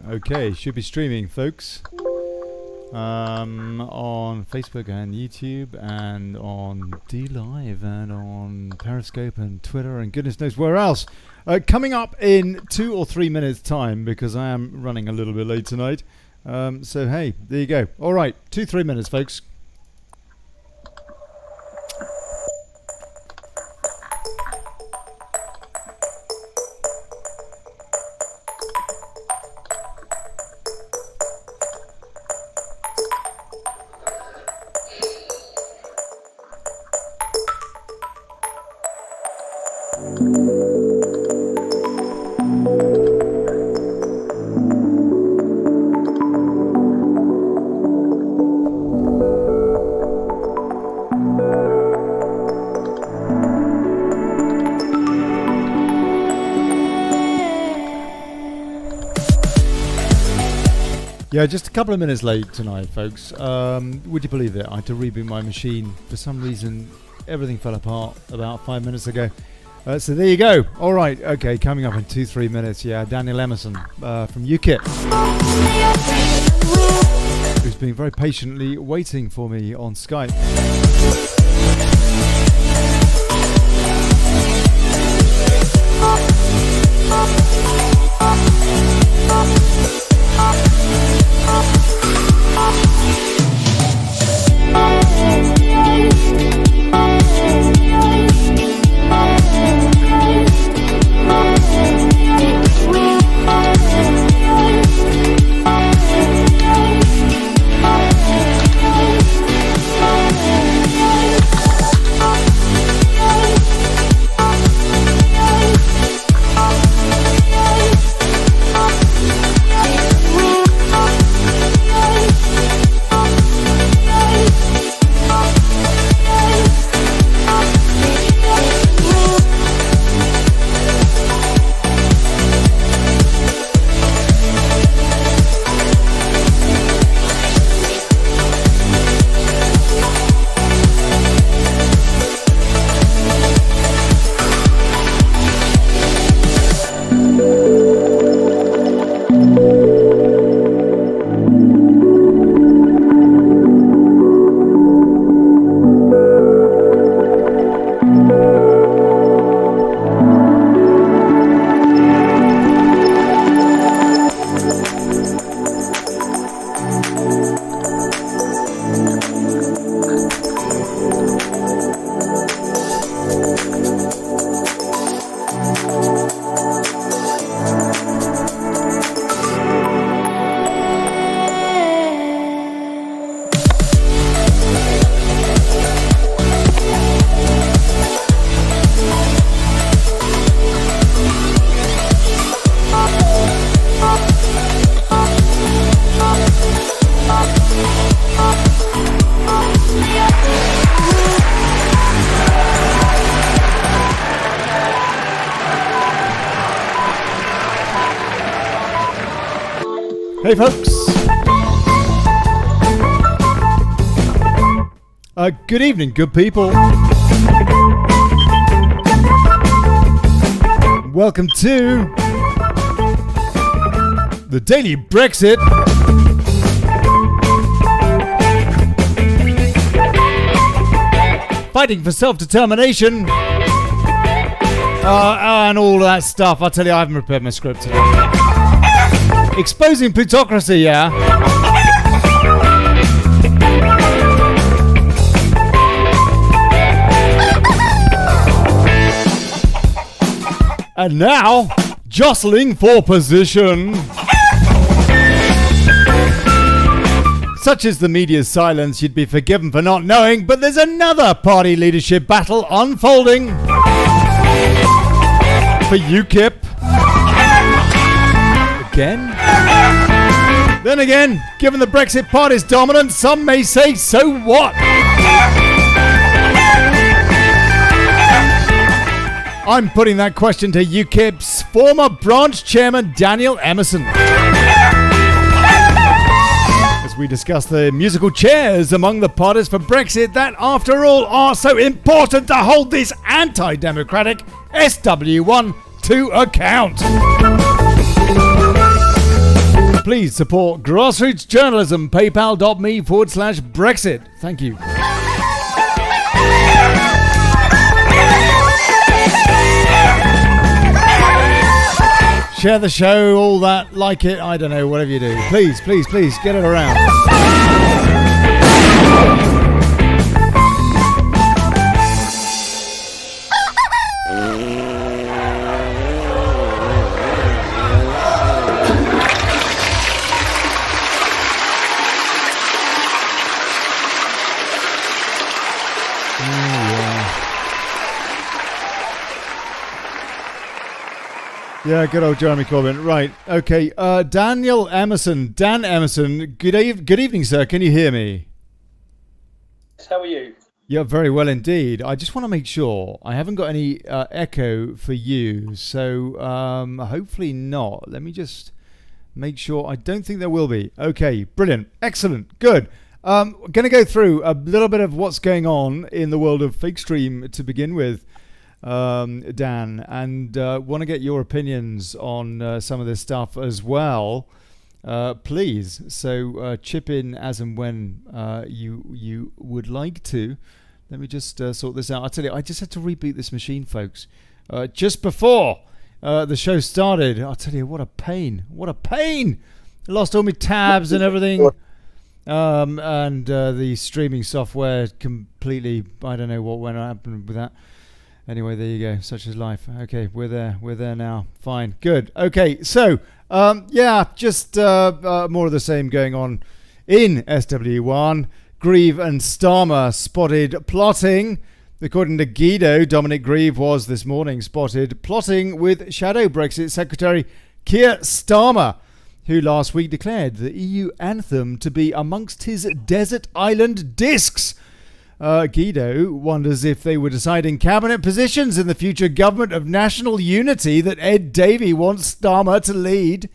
Okay, should be streaming, folks. On Facebook and YouTube and on DLive and on Periscope and Twitter and goodness knows where else. Coming up in 2 or 3 minutes time, because I am running a little bit late tonight. So hey, there you go. All right, 2-3 minutes, folks. Yeah, just a couple of minutes late tonight, folks. Would you believe it? I had to reboot my machine. For some reason, everything fell apart about 5 minutes ago. So there you go. All right, okay, coming up in 2-3 minutes. Yeah, Daniel Emerson from UKIP, who's been very patiently waiting for me on Skype. Hey folks, good evening, good people. Welcome to the Daily Brexit. Fighting for self-determination and all that stuff. I tell you, I haven't prepared my script today. Exposing plutocracy, yeah. And now, jostling for position. Such is the media's silence, you'd be forgiven for not knowing, but there's another party leadership battle unfolding for UKIP. Again? Then again, given the Brexit Party's dominance, some may say, so what? I'm putting that question to UKIP's former branch chairman, Daniel Emerson. As we discuss the musical chairs among the parties for Brexit that, after all, are so important to hold this anti-democratic SW1 to account. Please support grassroots journalism. PayPal.me/Brexit. Thank you. Share the show, all that, like it, I don't know, whatever you do. Please, please, please, get it around. Yeah, good old Jeremy Corbyn. Right, okay. Dan Emerson, good evening, sir. Can you hear me? How are you? Yeah, very well indeed. I just want to make sure I haven't got any echo for you, so hopefully not. Let me just make sure. I don't think there will be. Okay, brilliant. Excellent. Good. Going to go through a little bit of what's going on in the world of fake stream to begin with. Dan, and want to get your opinions on some of this stuff as well, please. So chip in as and when you would like to. Let me just sort this out. I tell you, I just had to reboot this machine, folks, just before the show started. I'll tell you, what a pain! What a pain! I lost all my tabs and everything. And the streaming software completely. I don't know what happened with that. Anyway, there you go. Such is life. Okay, we're there now. Fine, good. Okay, so just more of the same going on in SW1. Grieve and Starmer spotted plotting. According to Guido, Dominic Grieve was this morning spotted plotting with Shadow Brexit Secretary Keir Starmer, who last week declared the EU anthem to be amongst his desert island discs. Guido wonders if they were deciding cabinet positions in the future government of national unity that Ed Davey wants Starmer to lead.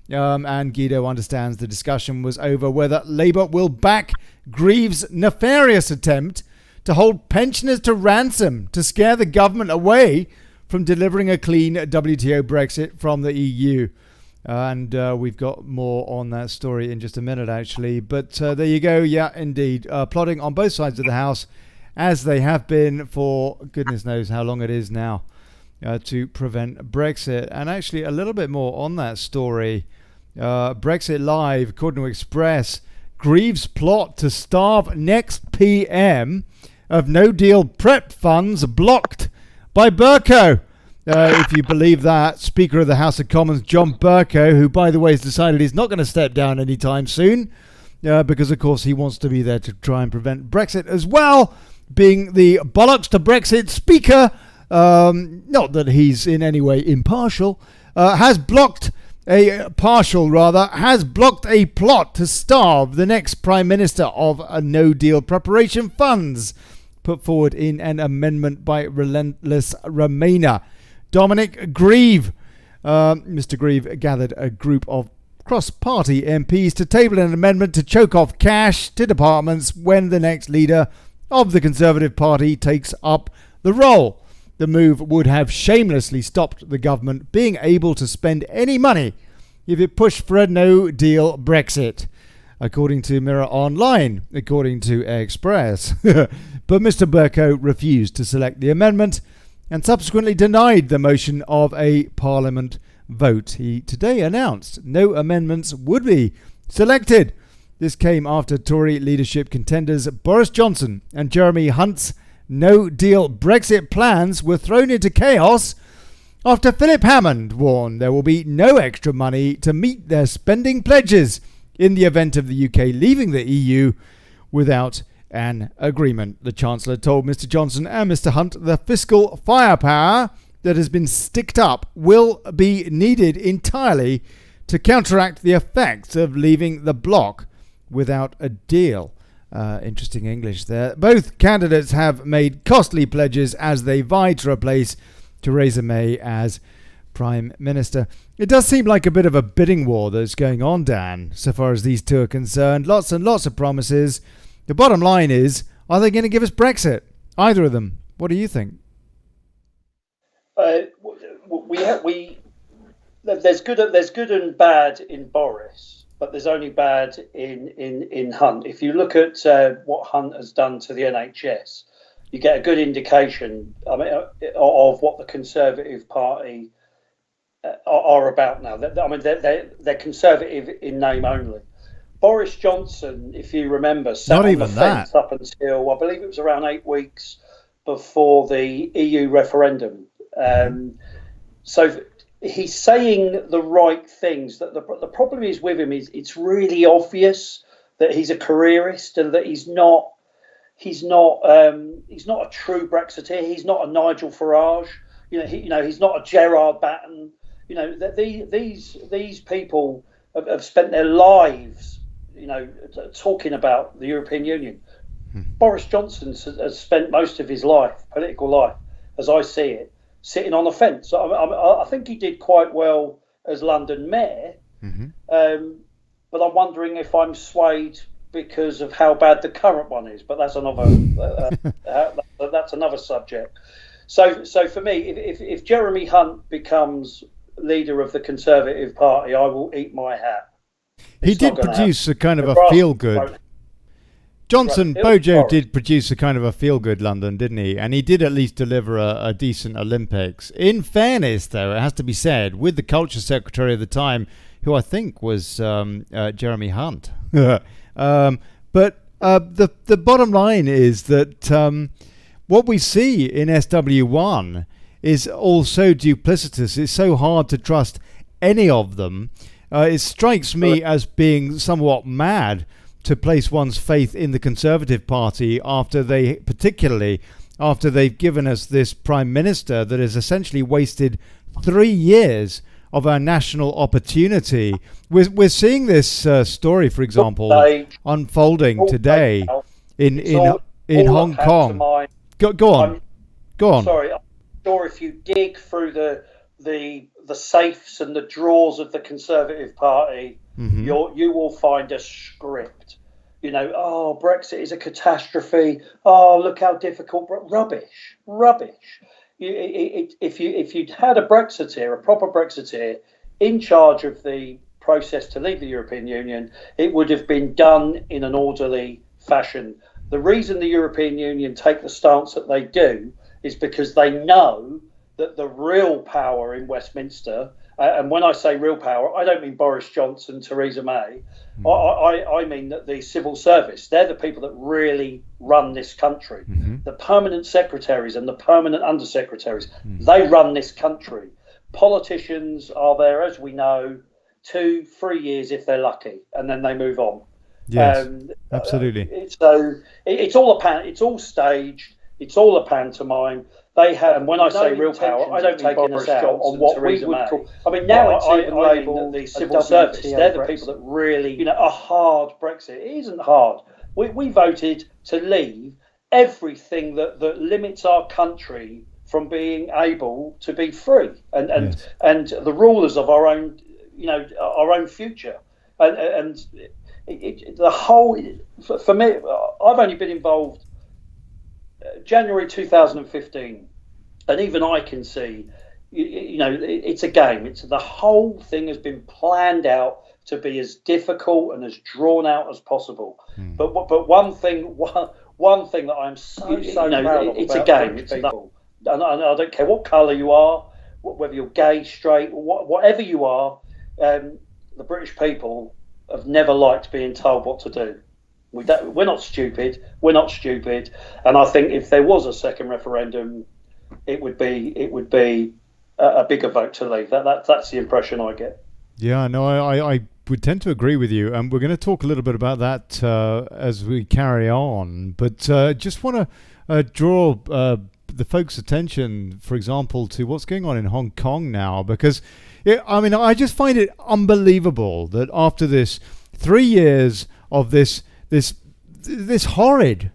And Guido understands the discussion was over whether Labour will back Grieve's nefarious attempt to hold pensioners to ransom to scare the government away from delivering a clean WTO Brexit from the EU. And we've got more on that story in just a minute, actually. But there you go. Yeah, indeed. Plotting on both sides of the House, as they have been for goodness knows how long it is now, to prevent Brexit. And actually, a little bit more on that story. Brexit Live, according to Express, Grieve's plot to starve next PM of no-deal prep funds blocked by Bercow. If you believe that, Speaker of the House of Commons John Bercow, who, by the way, has decided he's not going to step down anytime soon, because, of course, he wants to be there to try and prevent Brexit as well, being the bollocks to Brexit Speaker, not that he's in any way impartial, has blocked a plot to starve the next Prime Minister of a no-deal preparation funds, put forward in an amendment by relentless Remainer Dominic Grieve. Mr. Grieve gathered a group of cross-party MPs to table an amendment to choke off cash to departments when the next leader of the Conservative Party takes up the role. The move would have shamelessly stopped the government being able to spend any money if it pushed for a no-deal Brexit, according to Mirror Online, according to Express. But Mr. Bercow refused to select the amendment and subsequently denied the motion of a Parliament vote. He today announced no amendments would be selected. This came after Tory leadership contenders Boris Johnson and Jeremy Hunt's no-deal Brexit plans were thrown into chaos after Philip Hammond warned there will be no extra money to meet their spending pledges in the event of the UK leaving the EU without an agreement. The Chancellor told Mr. Johnson and Mr. Hunt the fiscal firepower that has been sticked up will be needed entirely to counteract the effects of leaving the bloc without a deal. Interesting English there. Both candidates have made costly pledges as they vie to replace Theresa May as Prime Minister. It does seem like a bit of a bidding war that's going on, Dan, so far as these two are concerned. Lots and lots of promises. The bottom line is, are they going to give us Brexit? Either of them. What do you think? There's good and bad in Boris, but there's only bad in Hunt. If you look at what Hunt has done to the NHS, you get a good indication, of what the Conservative Party are about now. They're Conservative in name only. Boris Johnson, if you remember, sat on the fence up until, I believe it was around 8 weeks before the EU referendum. So he's saying the right things. That the problem is with him is it's really obvious that he's a careerist and that he's not a true Brexiteer. He's not a Nigel Farage. He's not a Gerard Batten. These people have spent their lives, talking about the European Union. Boris Johnson has spent most of his political life, as I see it, sitting on the fence. I think he did quite well as London mayor, but I'm wondering if I'm swayed because of how bad the current one is. But that's another that's another subject. So for me, if Jeremy Hunt becomes leader of the Conservative Party, I will eat my hat. He did produce a kind of a feel-good. Bojo did produce a kind of a feel-good London, didn't he? And he did at least deliver a decent Olympics. In fairness, though, it has to be said, with the culture secretary at the time, who I think was Jeremy Hunt. But the bottom line is that what we see in SW1 is all so duplicitous. It's so hard to trust any of them. It strikes me as being somewhat mad to place one's faith in the Conservative Party particularly after they've given us this Prime Minister that has essentially wasted 3 years of our national opportunity. We're seeing this story, for example, unfolding today in Hong Kong. Go on. Sorry, I'm sure if you dig through the safes and the drawers of the Conservative Party, you will find a script. Brexit is a catastrophe. Oh, look how difficult. Rubbish. If you'd had a proper Brexiteer, in charge of the process to leave the European Union, it would have been done in an orderly fashion. The reason the European Union take the stance that they do is because they know that the real power in Westminster, and when I say real power, I don't mean Boris Johnson, Theresa May. I mean that the civil service, they're the people that really run this country. The permanent secretaries and the permanent undersecretaries, they run this country. Politicians are there, as we know, 2-3 years if they're lucky, and then they move on. Yes, absolutely. It's all staged. It's all a pantomime. They have, and when I say real power, I don't mean Boris Johnson on what we would call. I mean, now it's even labelled the civil service. They're the people that really, a hard Brexit. It isn't hard. We voted to leave everything that limits our country from being able to be free and the rulers of our own, our own future. And the whole, for me, I've only been involved January 2015, and even I can see, it's a game. It's the whole thing has been planned out to be as difficult and as drawn out as possible. But one thing that I'm so proud of, it's a game. It's people, and I don't care what colour you are, whether you're gay, straight, whatever you are. The British people have never liked being told what to do. We're not stupid. And I think if there was a second referendum, it would be a bigger vote to leave. That's the impression I get. Yeah, no, I would tend to agree with you, and we're going to talk a little bit about that as we carry on. But just want to draw the folks' attention, for example, to what's going on in Hong Kong now, because I just find it unbelievable that after this 3 years of this horrid,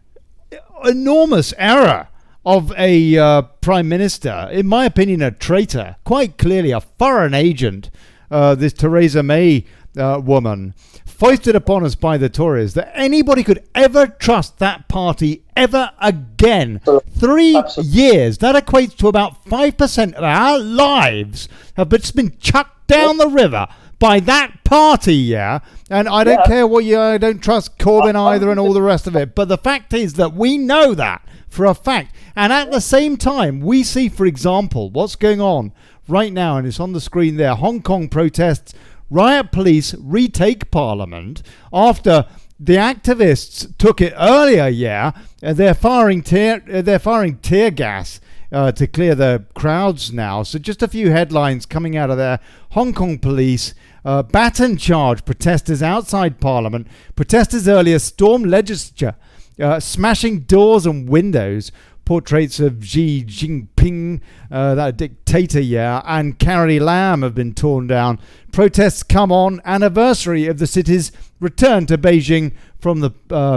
enormous error of a prime minister, in my opinion, a traitor, quite clearly a foreign agent, this Theresa May woman, foisted upon us by the Tories, that anybody could ever trust that party ever again. 3 years, that equates to about 5% of our lives have just been chucked down the river by that party, yeah? And I don't care what I don't trust Corbyn either and all the rest of it. But the fact is that we know that for a fact. And at the same time, we see, for example, what's going on right now, and it's on the screen there, Hong Kong protests, riot police retake parliament after the activists took it earlier, yeah? They're firing tear gas to clear the crowds now. So just a few headlines coming out of there. Hong Kong police baton charge protesters outside Parliament. Protesters earlier stormed legislature, smashing doors and windows. Portraits of Xi Jinping, that dictator, yeah, and Carrie Lam have been torn down. Protests come on anniversary of the city's return to Beijing from the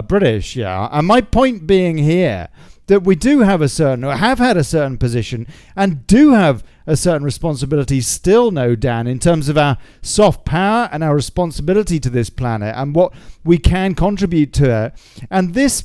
British, yeah. And my point being here that we do have have had a certain position and do have a certain responsibility still, no, Dan, in terms of our soft power and our responsibility to this planet and what we can contribute to it. And this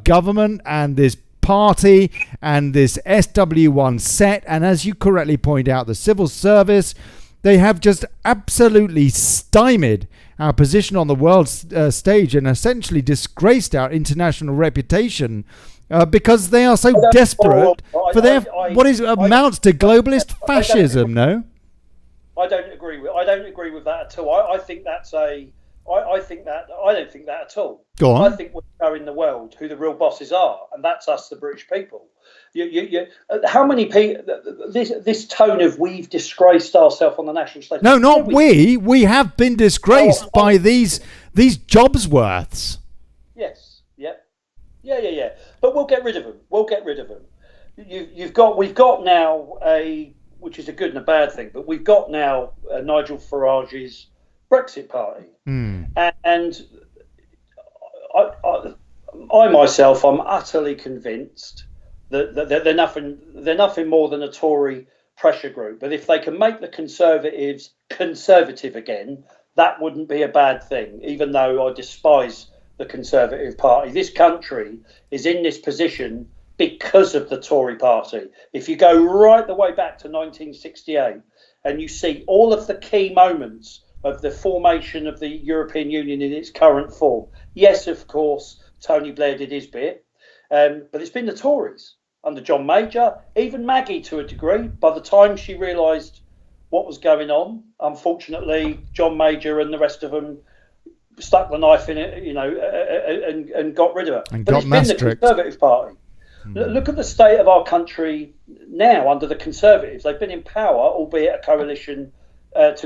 government and this party and this SW1 set, and as you correctly point out, the civil service, they have just absolutely stymied our position on the world stage and essentially disgraced our international reputation because they are so desperate for their what amounts to globalist fascism. No, I don't agree with that at all. I think that's I don't think that at all. Go on. I think we know in the world who the real bosses are, and that's us, the British people. How many people? This tone of we've disgraced ourselves on the national stage. No, not we. We have been disgraced by these Jobsworths. Yes. Yeah. But we'll get rid of them. We've got now which is a good and a bad thing, but we've got now Nigel Farage's Brexit party, and I myself, I'm utterly convinced that they're nothing more than a Tory pressure group. But if they can make the Conservatives conservative again, that wouldn't be a bad thing, even though I despise the Conservative Party. This country is in this position because of the Tory party. If you go right the way back to 1968 and you see all of the key moments of the formation of the European Union in its current form. Yes, of course, Tony Blair did his bit, but it's been the Tories under John Major, even Maggie to a degree. By the time she realised what was going on, unfortunately, John Major and the rest of them stuck the knife in it, and got rid of her. And but it's been the Conservative Party. Look at the state of our country now under the Conservatives. They've been in power, albeit a coalition. But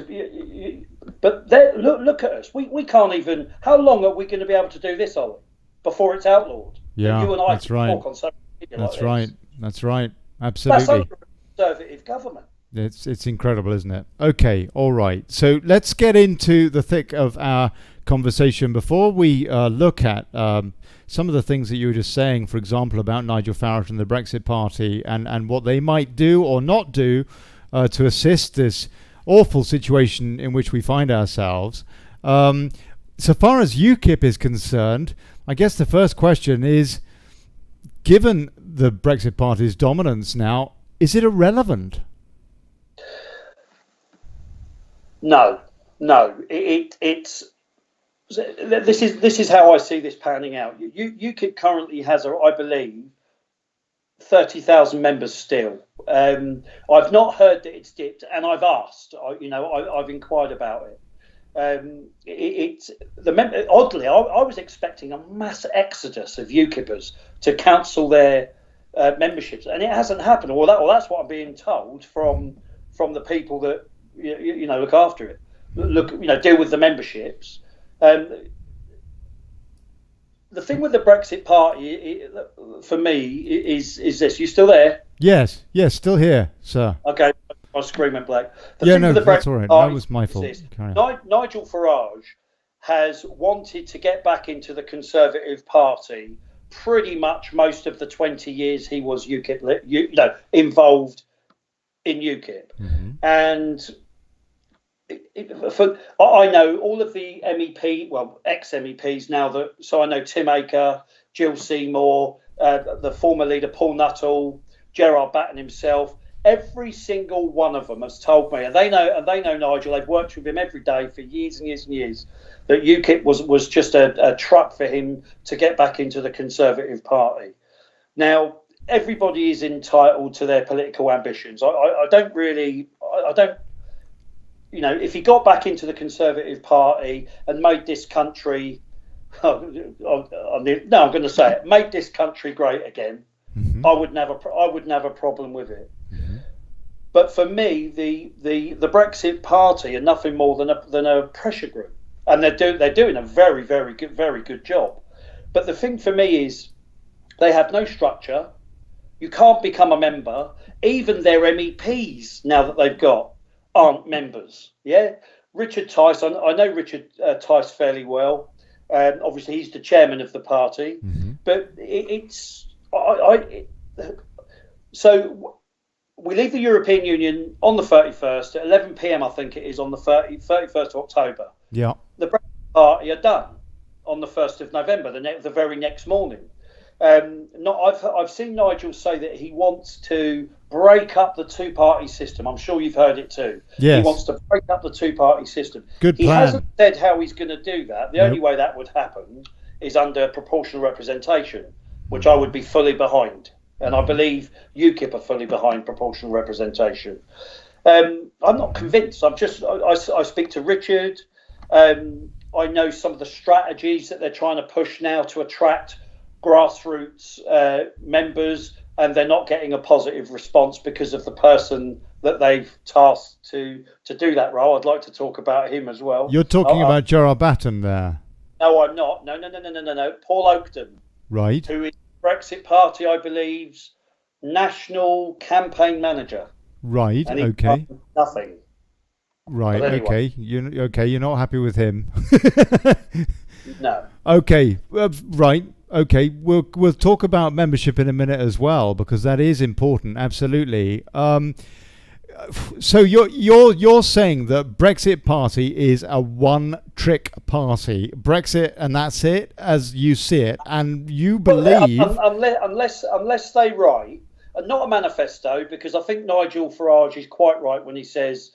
look at us. We can't even. How long are we going to be able to do this, Ollie, before it's outlawed? Yeah, you and I that's right. Talk on social media that's like right. this. That's right. Absolutely. That's under a Conservative government. It's incredible, isn't it? Okay, all right. So let's get into the thick of our conversation before we look at some of the things that you were just saying, for example, about Nigel Farage and the Brexit Party and what they might do or not do to assist this awful situation in which we find ourselves. So far as UKIP is concerned, I guess the first question is, given the Brexit Party's dominance now, is it irrelevant? No. It's this is how I see this panning out. UKIP currently has, I believe, 30,000 members still. I've not heard that it's dipped, and I've asked. I've inquired about it. Oddly, I was expecting a mass exodus of UKIPers to cancel their memberships, and it hasn't happened. Or that's what I'm being told from the people that look after it. Deal with the memberships. The thing with the Brexit Party, for me, is this. You still there? Yes, still here, sir. Okay, my screen went black. That's all right. That was my fault. Nigel Farage has wanted to get back into the Conservative Party pretty much most of the 20 years he was involved in UKIP. Mm-hmm. And I know all of the ex-MEPs now so I know Tim Aker, Jill Seymour, the former leader Paul Nuttall, Gerard Batten himself. Every single one of them has told me, and they know Nigel. They've worked with him every day for years and years and years. That UKIP was just a truck for him to get back into the Conservative Party. Now, everybody is entitled to their political ambitions. I don't. If he got back into the Conservative Party and made this country, I'm going to say it, made this country great again, I wouldn't have a problem with it. Mm-hmm. But for me, the Brexit Party are nothing more than a pressure group, and they're doing a very, very good job. But the thing for me is they have no structure. You can't become a member. Even their MEPs, now that they've got, aren't members. Yeah, Richard Tice. I know Richard Tice fairly well. Obviously, he's the chairman of the party. Mm-hmm. But so we leave the European Union on the 31st at 11 p.m. I think it is on the 31st of October. Yeah, the Brexit Party are done on the 1st of November, the very next morning. I've seen Nigel say that he wants to break up the two-party system. I'm sure you've heard it too. Yes. He wants to break up the two-party system. Good plan. He hasn't said how he's going to do that. The only way that would happen is under proportional representation, which I would be fully behind. And I believe UKIP are fully behind proportional representation. I'm not convinced. I speak to Richard. I know some of the strategies that they're trying to push now to attract grassroots members, and they're not getting a positive response because of the person that they've tasked to do that role. I'd like to talk about him as well. You're talking about Gerard Batten there? No, I'm not. No. Paul Oakton. Right. Who is Brexit Party, I believe's national campaign manager. Right. And okay. Nothing. Right. Anyway. Okay. You're not happy with him. No. Okay. Right. Okay. We'll talk about membership in a minute as well, because that is important. Absolutely. So you're saying that Brexit Party is a one-trick party, Brexit, and that's it, as you see it, and you believe unless they write, and not a manifesto, because I think Nigel Farage is quite right when he says,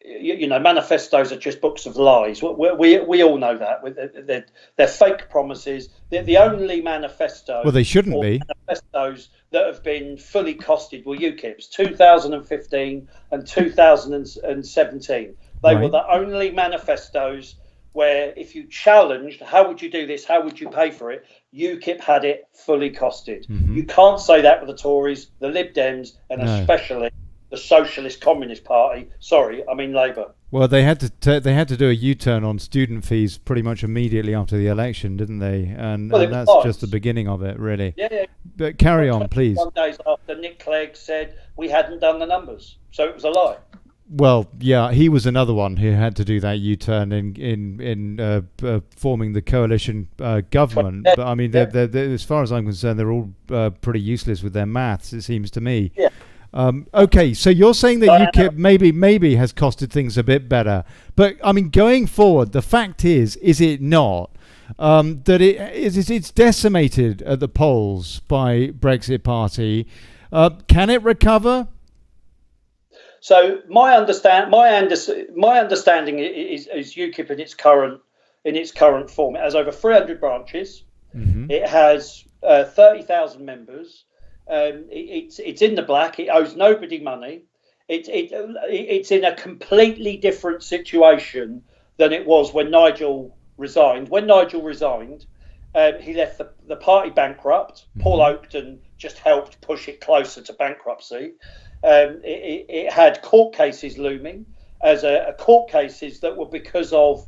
manifestos are just books of lies. We all know that. They're fake promises. They're the only manifesto. Well, they shouldn't be. Manifestos that have been fully costed were UKIP's 2015 and 2017. They were the only manifestos where if you challenged, how would you do this? How would you pay for it? UKIP had it fully costed. Mm-hmm. You can't say that with the Tories, the Lib Dems, and especially the Socialist Communist Party. Sorry, I mean Labour. Well, they had to do a U-turn on student fees pretty much immediately after the election, didn't they? And that's just the beginning of it, really. Yeah. But carry on, please. 1 days after Nick Clegg said we hadn't done the numbers, so it was a lie. Well, yeah, he was another one who had to do that U-turn in forming the coalition government. But I mean, they're, as far as I'm concerned, they're all pretty useless with their maths, it seems to me. Yeah. Okay, so you're saying that UKIP maybe has costed things a bit better, but I mean, going forward, the fact is it not that it's decimated at the polls by Brexit Party? Can it recover? So my understanding is UKIP in its current form. It has over 300 branches. Mm-hmm. It has 30,000 members. It's in the black. It owes nobody money. It's in a completely different situation than it was when Nigel resigned. When Nigel resigned, he left the party bankrupt. Mm-hmm. Paul Oakton just helped push it closer to bankruptcy. It had court cases looming, as a court cases that were because of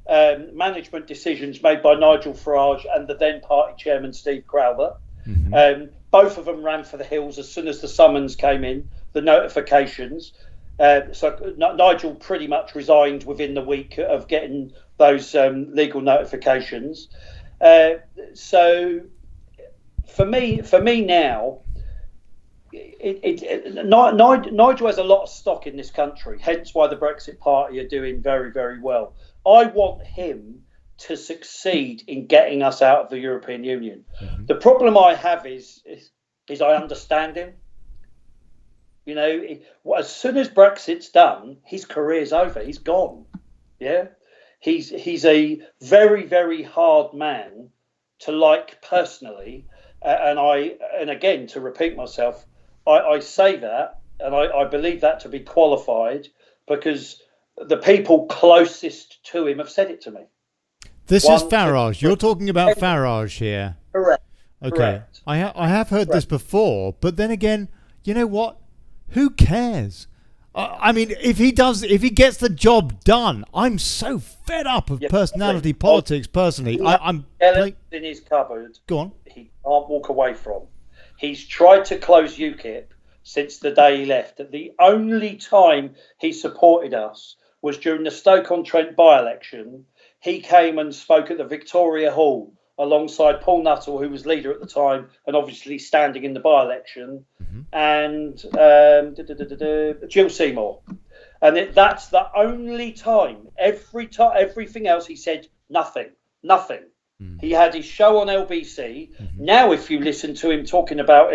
management decisions made by Nigel Farage and the then party chairman Steve Crowther. Mm-hmm. Both of them ran for the hills as soon as the summons came in, the notifications. So Nigel pretty much resigned within the week of getting those legal notifications. So for me now, Nigel has a lot of stock in this country, hence why the Brexit Party are doing very, very well. I want him to succeed in getting us out of the European Union. Mm-hmm. The problem I have is I understand him. You know, as soon as Brexit's done, his career's over. He's gone. Yeah, he's a very, very hard man to like personally, and again, to repeat myself, I say that, and I believe that to be qualified because the people closest to him have said it to me. This is Farage. You're talking about Farage here. Correct. Okay. Correct. I have heard this before, but then again, you know what? Who cares? I mean, if he gets the job done, I'm so fed up of personality politics. Personally, I'm in his cupboard. Go on. He can't walk away from. He's tried to close UKIP since the day he left. The only time he supported us was during the Stoke-on-Trent by-election. He came and spoke at the Victoria Hall alongside Paul Nuttall, who was leader at the time and obviously standing in the by-election, and Jill Seymour. And that's the only time. Everything else he said nothing. He had his show on LBC. Now, if you listen to him talking about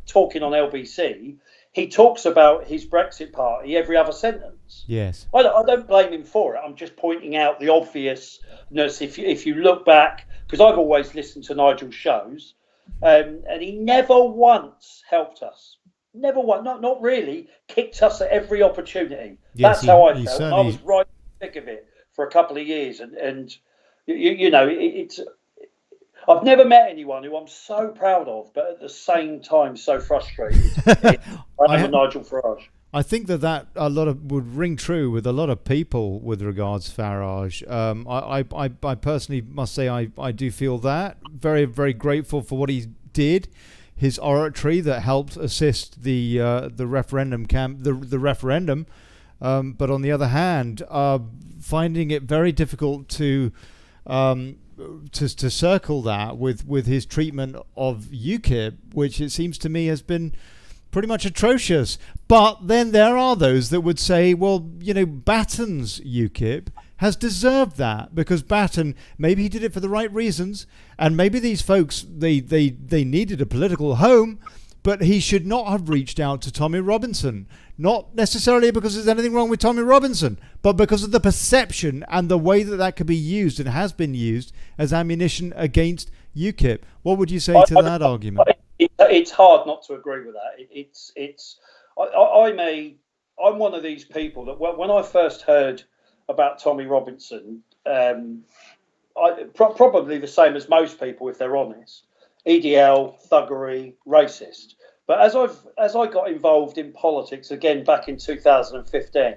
talking on LBC, he talks about his Brexit Party every other sentence. Yes, I don't blame him for it. I'm just pointing out the obviousness. If you look back, because I've always listened to Nigel's shows, and he never once helped us. Never once, not really. Kicked us at every opportunity. Yes, that's how I felt. I was right in the thick of it for a couple of years, and you know, it's. I've never met anyone who I'm so proud of, but at the same time so frustrated. I'm Nigel Farage. I think that a lot of would ring true with a lot of people with regards Farage. I personally must say I do feel that very, very grateful for what he did, his oratory that helped assist the referendum the referendum. But on the other hand, finding it very difficult to circle that with his treatment of UKIP, which it seems to me has been pretty much atrocious. But then there are those that would say, well, you know, Batten's UKIP has deserved that because Batten, maybe he did it for the right reasons, and maybe these folks they needed a political home, but he should not have reached out to Tommy Robinson. Not necessarily because there's anything wrong with Tommy Robinson, but because of the perception and the way that could be used and has been used as ammunition against UKIP. What would you say to that argument? It's hard not to agree with that. I'm one of these people that when I first heard about Tommy Robinson, probably the same as most people, if they're honest, EDL, thuggery, racist. But as I got involved in politics again back in 2015,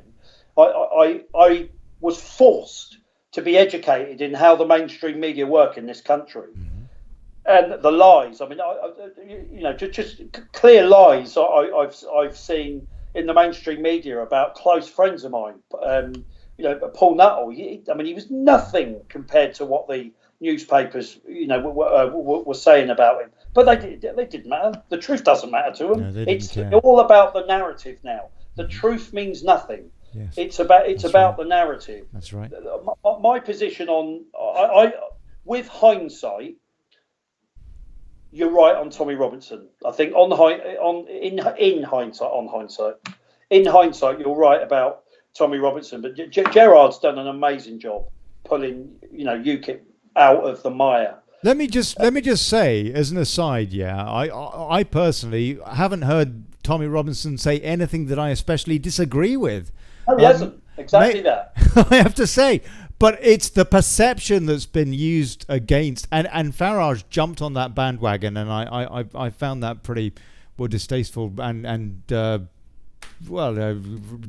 I was forced to be educated in how the mainstream media work in this country, and the lies. I mean, just clear lies I've seen in the mainstream media about close friends of mine. Paul Nuttall. He was nothing compared to what the newspapers, were saying about him. But they didn't matter. The truth doesn't matter to them. No, it's all about the narrative now. The truth means nothing. Yes. It's about the narrative. That's right. My position on with hindsight, you're right on Tommy Robinson. I think in hindsight, you're right about Tommy Robinson. But Gerard's done an amazing job pulling UKIP out of the mire. Let me just say, as an aside, I personally haven't heard Tommy Robinson say anything that I especially disagree with. No, he hasn't. Exactly that. I have to say, but it's the perception that's been used against, and Farage jumped on that bandwagon, and I found that pretty distasteful and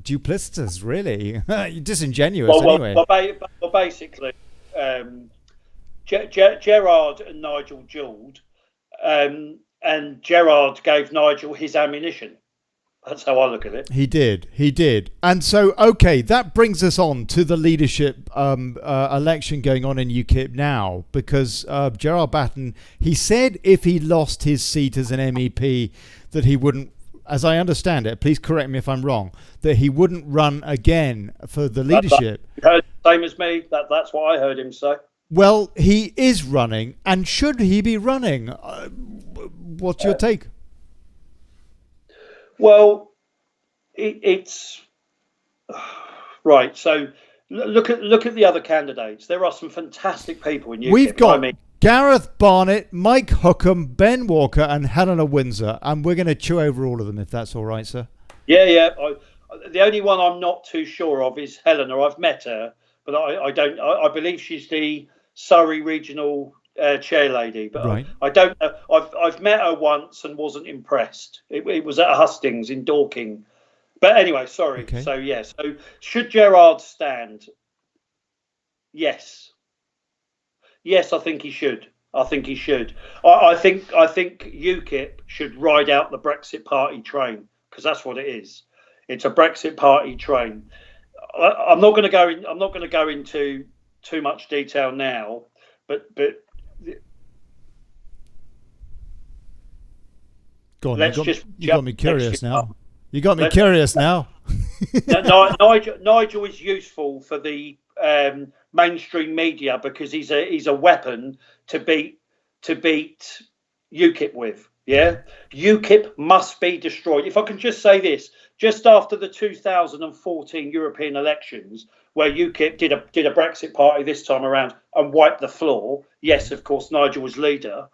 duplicitous, really, disingenuous. Anyway. Well, basically. Gerard and Nigel duelled, and Gerard gave Nigel his ammunition. That's how I look at it. He did. And so, okay, that brings us on to the leadership election going on in UKIP now, because Gerard Batten, he said if he lost his seat as an MEP that he wouldn't, as I understand it, please correct me if I'm wrong, that he wouldn't run again for the leadership. Same as me. That's what I heard him say. Well, he is running, and should he be running? What's your take? Well, it's right. So look at the other candidates. There are some fantastic people in UKIP. We've got Gareth Barnett, Mike Hookham, Ben Walker, and Helena Windsor, and we're going to chew over all of them if that's all right, sir. Yeah. The only one I'm not too sure of is Helena. I've met her, but I don't. I believe she's the Surrey regional chair lady, but right. I don't know. I've met her once and wasn't impressed. It was at Hustings in Dorking. But anyway, sorry. Okay. So So should Gerard stand? Yes. Yes, I think he should. I think UKIP should ride out the Brexit party train, because that's what it is. It's a Brexit party train. I'm not going to go into too much detail now, but. Go on, you got me curious now. You got me curious now. Nigel is useful for the mainstream media because he's a weapon to beat UKIP with. Yeah, UKIP must be destroyed. If I can just say this, just after the 2014 European elections, where UKIP did a Brexit party this time around and wiped the floor. Yes, of course, Nigel was leader.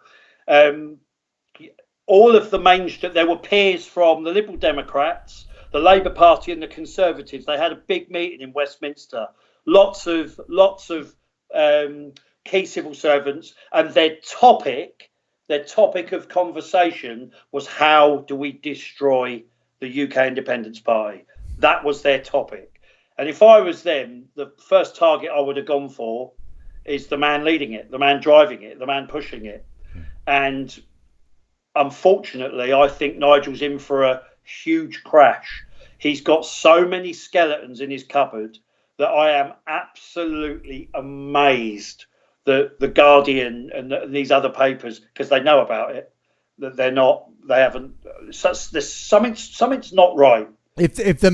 All of the mainstream, there were peers from the Liberal Democrats, the Labour Party, and the Conservatives. They had a big meeting in Westminster. Lots of key civil servants, and their topic of conversation was how do we destroy the UK Independence Party. That was their topic. And if I was them, the first target I would have gone for is the man leading it, the man driving it, the man pushing it. And unfortunately, I think Nigel's in for a huge crash. He's got so many skeletons in his cupboard that I am absolutely amazed that the Guardian and these other papers, because they know about it, that there's something's not right. If the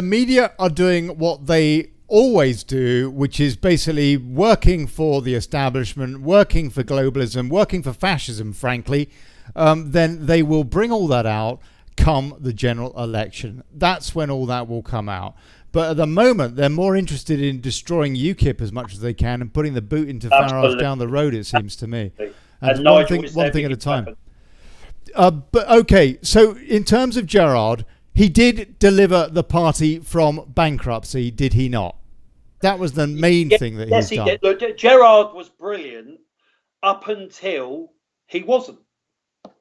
media are doing what they always do, which is basically working for the establishment, working for globalism, working for fascism, frankly, then they will bring all that out come the general election. That's when all that will come out. But at the moment, they're more interested in destroying UKIP as much as they can and putting the boot into Farage down the road, it seems to me. And one thing at a time. But okay, so in terms of Gerard, he did deliver the party from bankruptcy, did he not? That was the main thing that he's done. Yes, he did. Look, Gerard was brilliant up until he wasn't.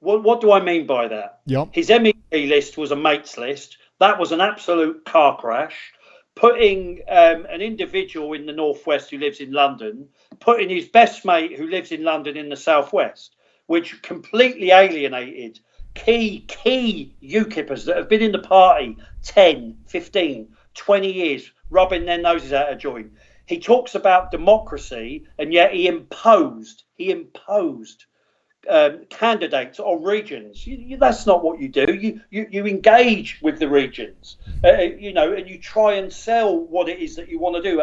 What do I mean by that? Yep. His MEP list was a mates list. That was an absolute car crash. Putting an individual in the northwest who lives in London, putting his best mate who lives in London in the southwest, which completely alienated key UKIPers that have been in the party 10, 15, 20 years, rubbing their noses out of joint. He talks about democracy, and yet he imposed candidates on regions. That's not what you do. You engage with the regions, and you try and sell what it is that you want to do.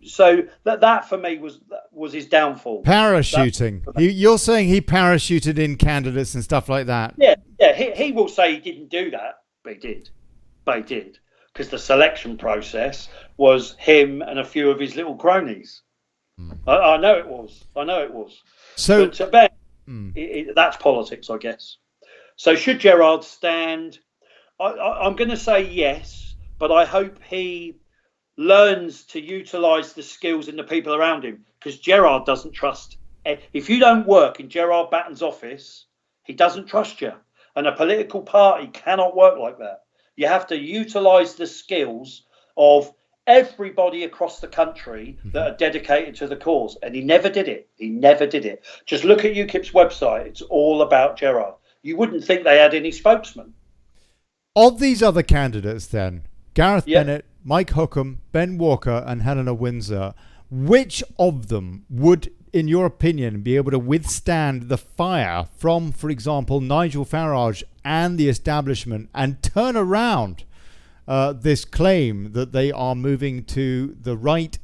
So that for me was his downfall. Parachuting. You're saying he parachuted in candidates and stuff like that. Yeah. He will say he didn't do that, but he did, because the selection process was him and a few of his little cronies. I know it was. So. But, Ben, that's politics, I guess. So should Gerard stand? I'm going to say yes, but I hope he learns to utilise the skills in the people around him, because Gerard doesn't trust. If you don't work in Gerard Batten's office, he doesn't trust you. And a political party cannot work like that. You have to utilise the skills of everybody across the country that are dedicated to the cause. And he never did it. Just look at UKIP's website. It's all about Gerard. You wouldn't think they had any spokesman. Of these other candidates, then, Gareth Bennett, Mike Hookham, Ben Walker, and Helena Windsor, which of them would, in your opinion, be able to withstand the fire from, for example, Nigel Farage and the establishment and turn around this claim that they are moving to the right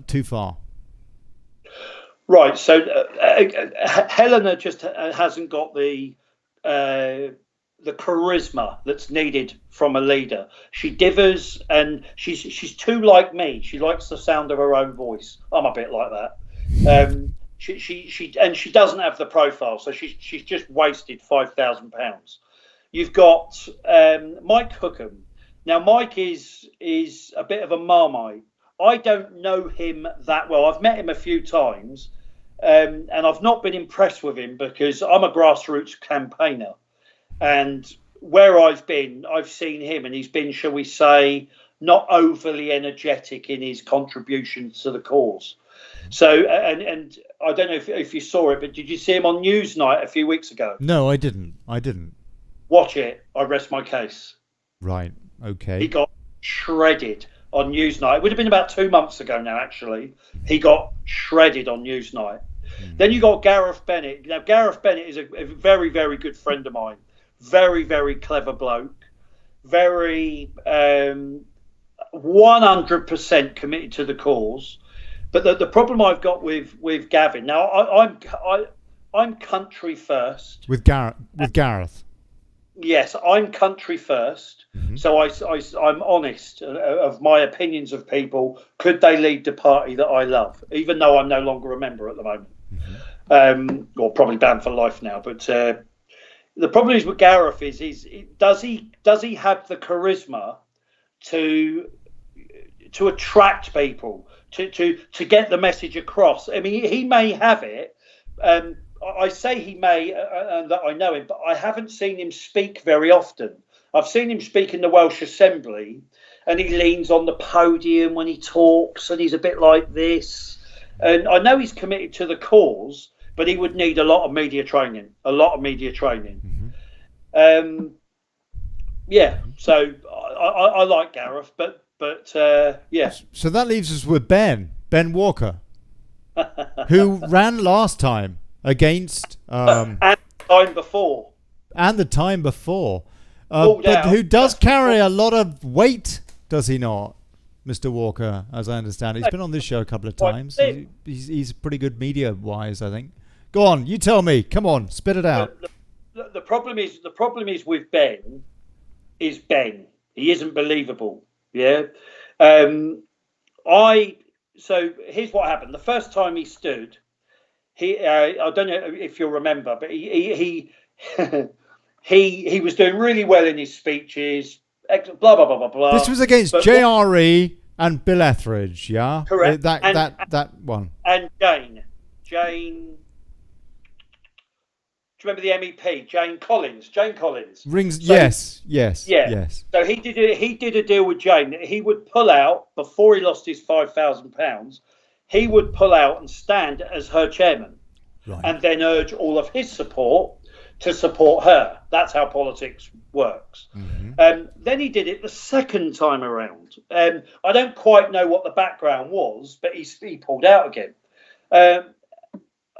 too far? Right. So Helena just hasn't got the charisma that's needed from a leader. She differs, and she's too like me. She likes the sound of her own voice. I'm a bit like that. She doesn't have the profile, so she's just wasted £5,000. You've got Mike Hookham. Now Mike is a bit of a Marmite. I don't know him that well. I've met him a few times, and I've not been impressed with him because I'm a grassroots campaigner. And where I've been, I've seen him, and he's been, shall we say, not overly energetic in his contributions to the cause. So, and I don't know if you saw it, but did you see him on Newsnight a few weeks ago? No, I didn't. Watch it. I rest my case. Right. Okay. He got shredded on Newsnight. It would have been about 2 months ago now, actually. He got shredded on Newsnight. Then you got Gareth Bennett. Now, Gareth Bennett is a very, very good friend of mine. Very, very clever bloke. Very 100% committed to the cause. But the problem I've got with Gavin now, I'm country first. With Gareth. Yes, I'm country first. Mm-hmm. So I'm honest of my opinions of people. Could they lead the party that I love, even though I'm no longer a member at the moment, or probably banned for life now? But the problem is with Gareth is does he have the charisma to attract people, to get the message across? I mean, he may have it. I say he may, and that I know him, but I haven't seen him speak very often. I've seen him speak in the Welsh Assembly, and he leans on the podium when he talks, and he's a bit like this. And I know he's committed to the cause, but he would need a lot of media training. Mm-hmm. So I like Gareth, but yeah. So that leaves us with Ben Walker, who ran last time against and the time before, but who does carry a lot of weight, does he not, Mr. Walker? As I understand, he's been on this show a couple of times. He's pretty good media wise, I think. Go on, you tell me. Come on, spit it out. The problem is with Ben. He isn't believable. Yeah. So here's what happened. The first time he stood. I don't know if you'll remember, but he was doing really well in his speeches. Blah blah blah blah blah. This was against JRE and Bill Etheridge, yeah. Correct. That one. And Jane. Do you remember the MEP, Jane Collins? Rings. So, yes. So he did a deal with Jane that he would pull out before he lost his £5,000. He would pull out and stand as her chairman, and then urge all of his support to support her. That's how politics works. Mm-hmm. Then he did it the second time around. I don't quite know what the background was, but he pulled out again.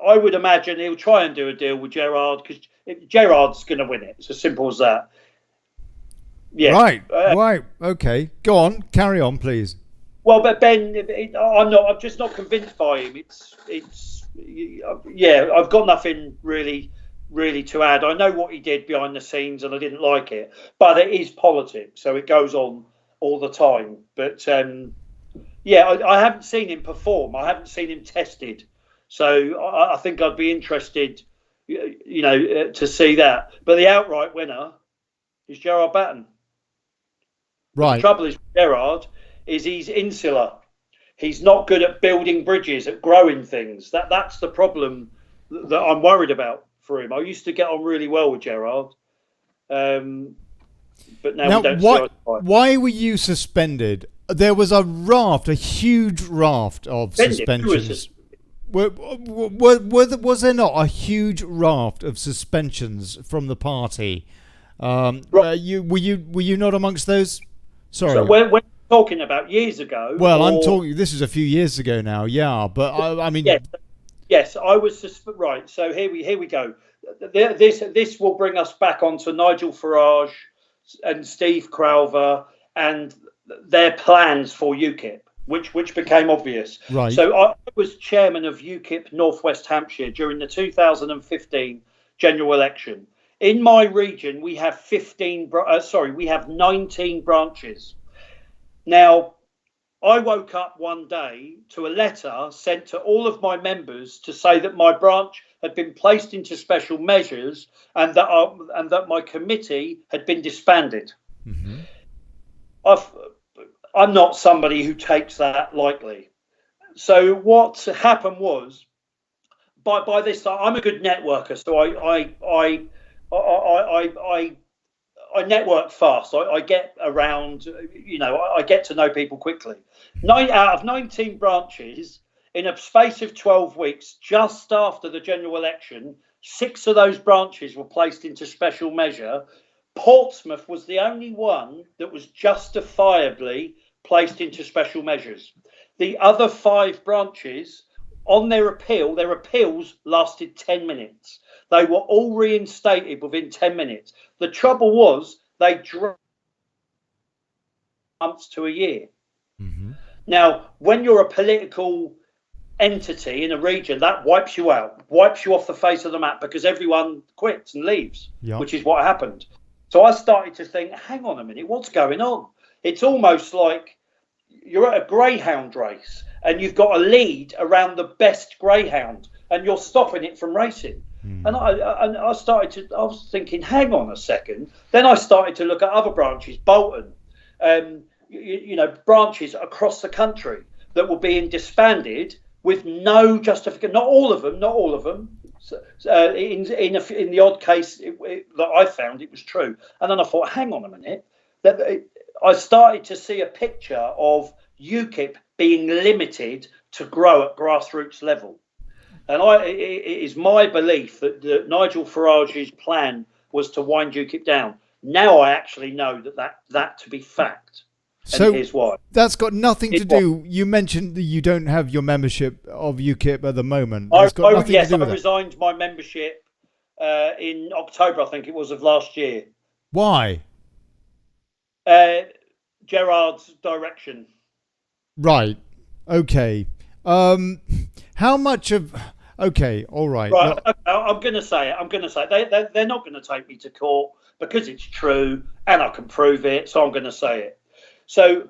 I would imagine he'll try and do a deal with Gerard because Gerard's going to win it. It's as simple as that. Yeah. Right. Okay. Go on. Carry on, please. Well, but Ben, I'm just not convinced by him. I've got nothing really to add. I know what he did behind the scenes, and I didn't like it. But it is politics, so it goes on all the time. But I haven't seen him perform. I haven't seen him tested. So I think I'd be interested, to see that. But the outright winner is Gerard Batten. Right. The trouble is with Gerard is he's insular. He's not good at building bridges, at growing things. That's the problem that I'm worried about for him. I used to get on really well with Gerard, but now we don't. Why were you suspended? There was a huge raft of suspensions. Was there not a huge raft of suspensions from the party Were you not amongst those? Sorry. So we're talking about years ago. Well, I'm talking. This is a few years ago now. Yeah, but I mean. Yes, I was right. So here we go. This will bring us back onto Nigel Farage and Steve Crowther and their plans for UKIP, which became obvious. Right. So I was chairman of UKIP North West Hampshire during the 2015 general election. In my region, we have 19 branches. Now, I woke up one day to a letter sent to all of my members to say that my branch had been placed into special measures and that my committee had been disbanded. Mm-hmm. I'm not somebody who takes that lightly. So what happened was, by this time, I'm a good networker, so I network fast. I get around, I get to know people quickly. 9 out of 19 branches in a space of 12 weeks, just after the general election, 6 of those branches were placed into special measure. Portsmouth was the only one that was justifiably placed into special measures. The other 5 branches, on their appeals lasted 10 minutes. They were all reinstated within 10 minutes. The trouble was they dragged months to a year. Mm-hmm. Now, when you're a political entity in a region, that wipes you out, wipes you off the face of the map because everyone quits and leaves, which is what happened. So I started to think, hang on a minute, what's going on? It's almost like you're at a greyhound race and you've got a lead around the best greyhound and you're stopping it from racing. And I was thinking, hang on a second. Then I started to look at other branches, Bolton, branches across the country that were being disbanded with no justification. Not all of them. In the odd case that I found, it was true. And then I thought, hang on a minute. I started to see a picture of UKIP being limited to grow at grassroots level. And it is my belief that Nigel Farage's plan was to wind UKIP down. Now I actually know that to be fact. So and here's why. That's got nothing to do. You mentioned that you don't have your membership of UKIP at the moment. I resigned my membership in October, I think it was, of last year. Why? Gerard's direction. Right. Okay. How much of... Okay, all right. Right, I'm going to say it. They're not going to take me to court because it's true and I can prove it, so I'm going to say it. So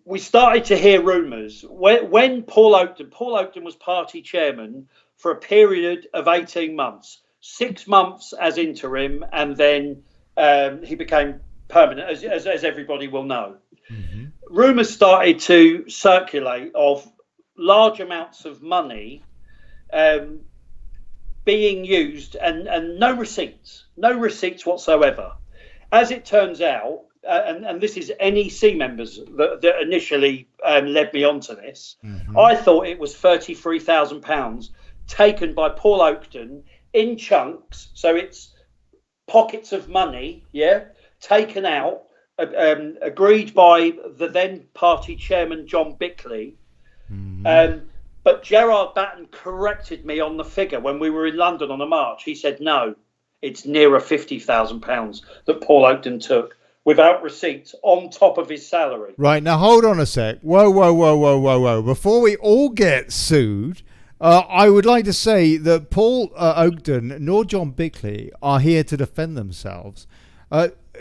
we started to hear rumours. When Paul Oakton was party chairman for a period of 18 months, 6 months as interim, and then he became permanent, as everybody will know. Mm-hmm. Rumours started to circulate of large amounts of money being used and no receipts whatsoever. As it turns out, and this is NEC members that initially led me onto this, mm-hmm. I thought it was £33,000 taken by Paul Oakton in chunks, so it's pockets of money, taken out, agreed by the then party chairman John Bickley. Mm-hmm. But Gerard Batten corrected me on the figure when we were in London on a march. He said, no, it's nearer £50,000 that Paul Oakton took without receipts on top of his salary. Right, now hold on a sec. Whoa. Before we all get sued, I would like to say that Paul Oakton nor John Bickley are here to defend themselves.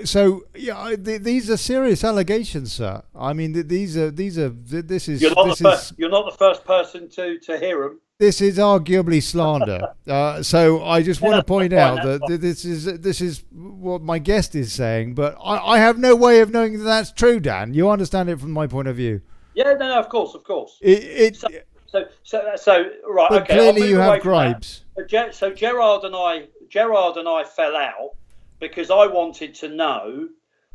So yeah, these are serious allegations, sir. I mean, this is. You're not the first person to hear them. This is arguably slander. So I just want to point out that this is what my guest is saying, but I have no way of knowing that that's true, Dan. You understand it from my point of view. Yeah, no, of course. So right, but okay. Clearly, you have gripes. So Gerard and I fell out because I wanted to know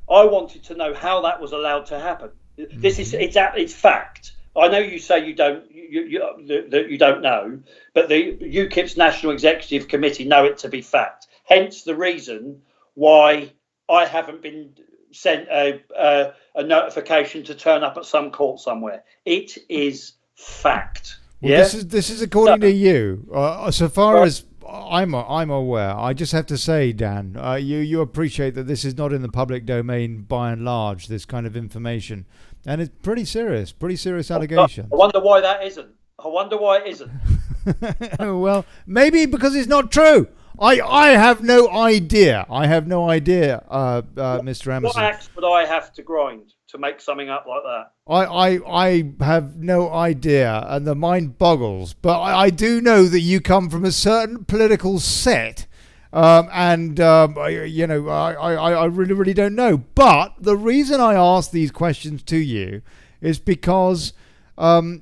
how that was allowed to happen. Mm-hmm. It's fact. I know you say you don't know, but the UKIP's National Executive Committee know it to be fact. Hence the reason why I haven't been sent a notification to turn up at some court somewhere. It is fact. Well, yeah? This is according to you. So far as I'm aware, I just have to say, Dan, you appreciate that this is not in the public domain by and large, this kind of information, and it's pretty serious allegation. I wonder why that isn't. I wonder why it isn't. Well, maybe because it's not true. I have no idea. Mr. Emerson. What axe would I have to grind to make something up like that? I have no idea, and the mind boggles. But I do know that you come from a certain political set, and I really don't know. But the reason I ask these questions to you is because how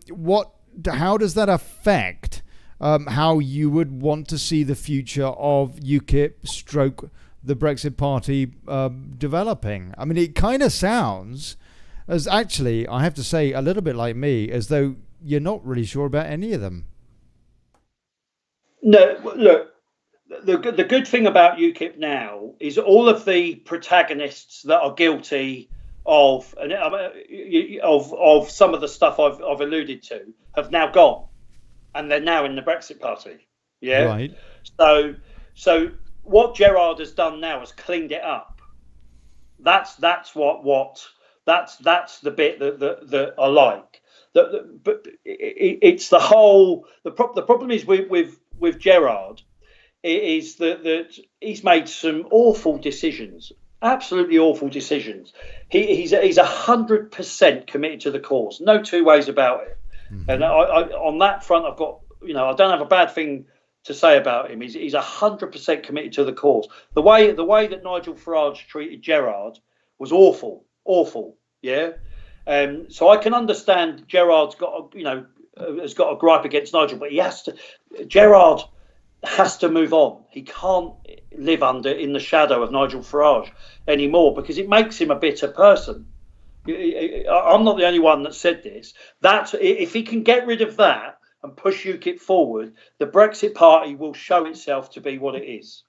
does that affect how you would want to see the future of UKIP stroke the Brexit Party developing? I mean, it kind of sounds as, actually, I have to say, a little bit like me, as though you're not really sure about any of them. No, look, the good thing about UKIP now is all of the protagonists that are guilty of some of the stuff I've alluded to have now gone, and they're now in the Brexit Party. Yeah. Right. So what Gerard has done now is cleaned it up. That's the bit that I like. But it's the whole. The problem is with Gerard is that he's made some awful decisions. Absolutely awful decisions. He's 100% committed to the cause. No two ways about it. Mm-hmm. And I on that front, I don't have a bad thing to say about him. He's 100% committed to the cause. The way that Nigel Farage treated Gerard was awful. Yeah. So I can understand Gerard's has got a gripe against Nigel, but Gerard has to move on. He can't live in the shadow of Nigel Farage anymore, because it makes him a bitter person. I'm not the only one that said this. That if he can get rid of that and push UKIP forward, the Brexit Party will show itself to be what it is.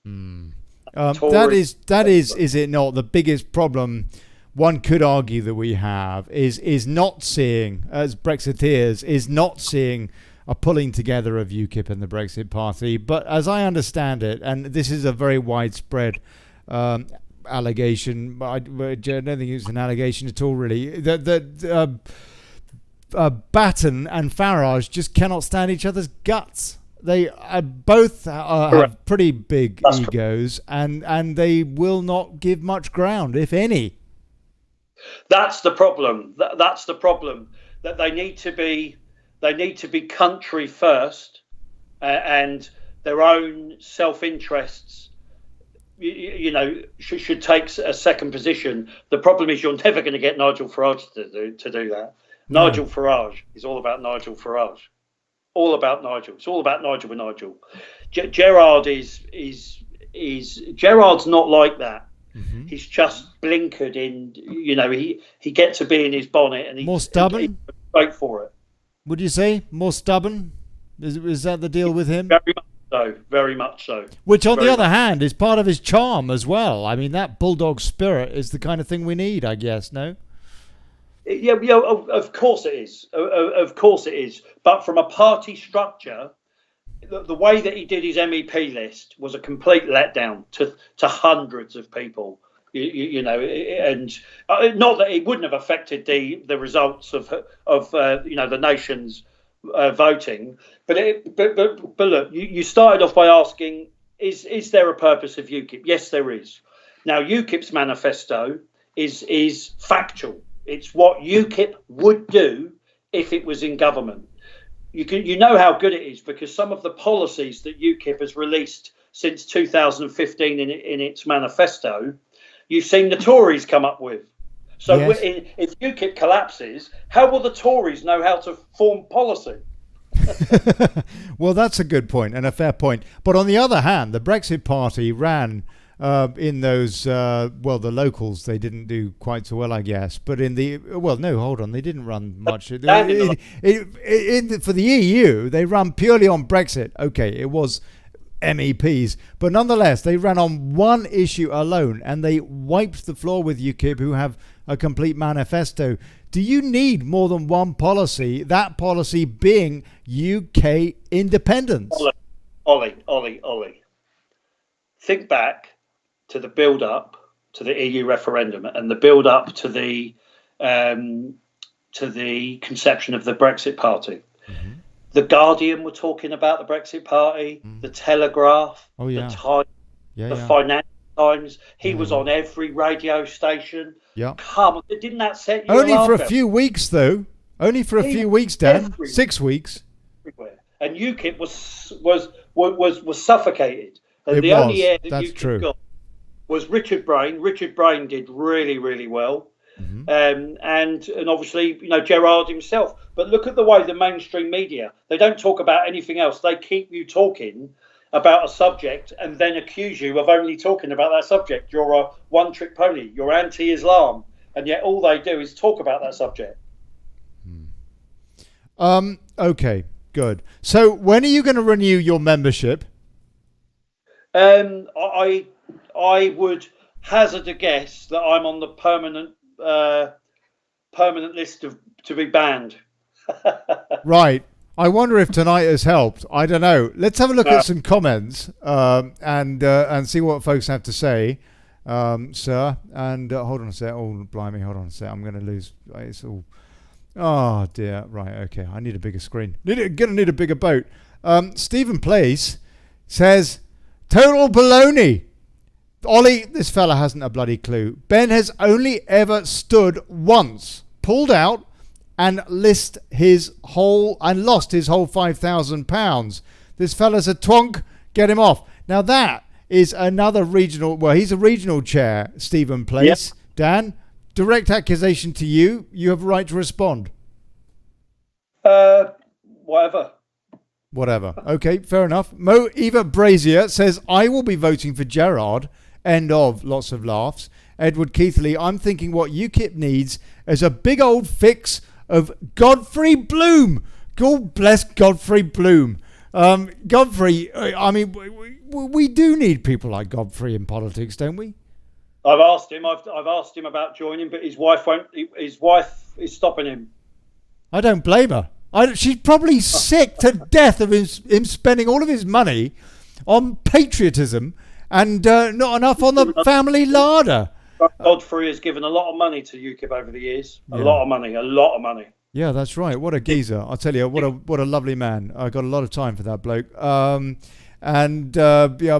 That is it not the biggest problem? One could argue that we have is not seeing, as Brexiteers, is not seeing a pulling together of UKIP and the Brexit Party. But as I understand it, and this is a very widespread allegation, but I don't think it's an allegation at all, really, that Batten and Farage just cannot stand each other's guts. They both have pretty big egos, and they will not give much ground, if any. That's the problem. That's the problem. That they need to be country first, and their own self-interests, should take a second position. The problem is you're never going to get Nigel Farage to do that. No. Nigel Farage is all about Nigel Farage. All about Nigel. It's all about Nigel with Nigel. Gerard Gerard's not like that. Mm-hmm. He's just blinkered in. He gets to be in his bonnet, and he's more stubborn. He's straight for it. Would you say more stubborn? Is that the deal with him? Very much so. Which, on the other hand, is part of his charm as well. I mean, that bulldog spirit is the kind of thing we need, I guess. No. Yeah, of course it is. Of course it is. But from a party structure, the way that he did his MEP list was a complete letdown to hundreds of people. And not that it wouldn't have affected the results of the nation's voting, but look, you started off by asking, is there a purpose of UKIP? Yes, there is. Now, UKIP's manifesto is factual. It's what UKIP would do if it was in government. You know how good it is, because some of the policies that UKIP has released since 2015 in its manifesto, you've seen the Tories come up with. So yes. If UKIP collapses, how will the Tories know how to form policy? Well, that's a good point and a fair point. But on the other hand, the Brexit Party ran in those, the locals, they didn't do quite so well, I guess. But in the, they didn't run much. For the EU, they ran purely on Brexit. Okay, it was MEPs. But nonetheless, they ran on one issue alone and they wiped the floor with UKIP, who have a complete manifesto. Do you need more than one policy, that policy being UK independence? Ollie. Think back to the build-up to the EU referendum and the build-up to the conception of the Brexit Party. Mm-hmm. The Guardian were talking about the Brexit Party, the Telegraph, the Times, Financial Times. He was on every radio station. Yeah. Come on, didn't that set you only for a few weeks, though? Only for a few weeks, Dan. 6 weeks. Everywhere. And UKIP was suffocated. And the only air that UKIP got was Richard Brain. Richard Brain did really, really well. Mm-hmm. And obviously, Gerard himself. But look at the way the mainstream media, they don't talk about anything else. They keep you talking about a subject and then accuse you of only talking about that subject. You're a one-trick pony. You're anti-Islam. And yet all they do is talk about that subject. Okay, good. So when are you going to renew your membership? I would hazard a guess that I'm on the permanent list to be banned. Right. I wonder if tonight has helped. I don't know. Let's have a look at some comments and see what folks have to say, sir. And hold on a sec. Oh, blimey, hold on a sec. I'm going to lose. It's all. Oh dear. Right. Okay. I need a bigger screen. Gonna need a bigger boat. Stephen Place says, "Total baloney. Ollie, this fella hasn't a bloody clue. Ben has only ever stood once, pulled out, and lost his whole £5,000. This fella's a twonk. Get him off." Now that is another regional. Well, he's a regional chair, Stephen Place. Yep. Dan, direct accusation to you. You have a right to respond. Whatever. Okay, fair enough. Mo Eva Brazier says, "I will be voting for Gerard." End of. Lots of laughs. Edward Keithley, "I'm thinking what UKIP needs is a big old fix of Godfrey Bloom." God bless Godfrey Bloom. Godfrey, I mean, we do need people like Godfrey in politics, don't we? I've asked him about joining, but his wife won't. His wife is stopping him. I don't blame her. She's probably sick to death of him spending all of his money on patriotism and not enough on the family larder. Godfrey has given a lot of money to UKIP over the years. A lot of money. Yeah, that's right. What a geezer. I'll tell you, what a lovely man. I got a lot of time for that bloke.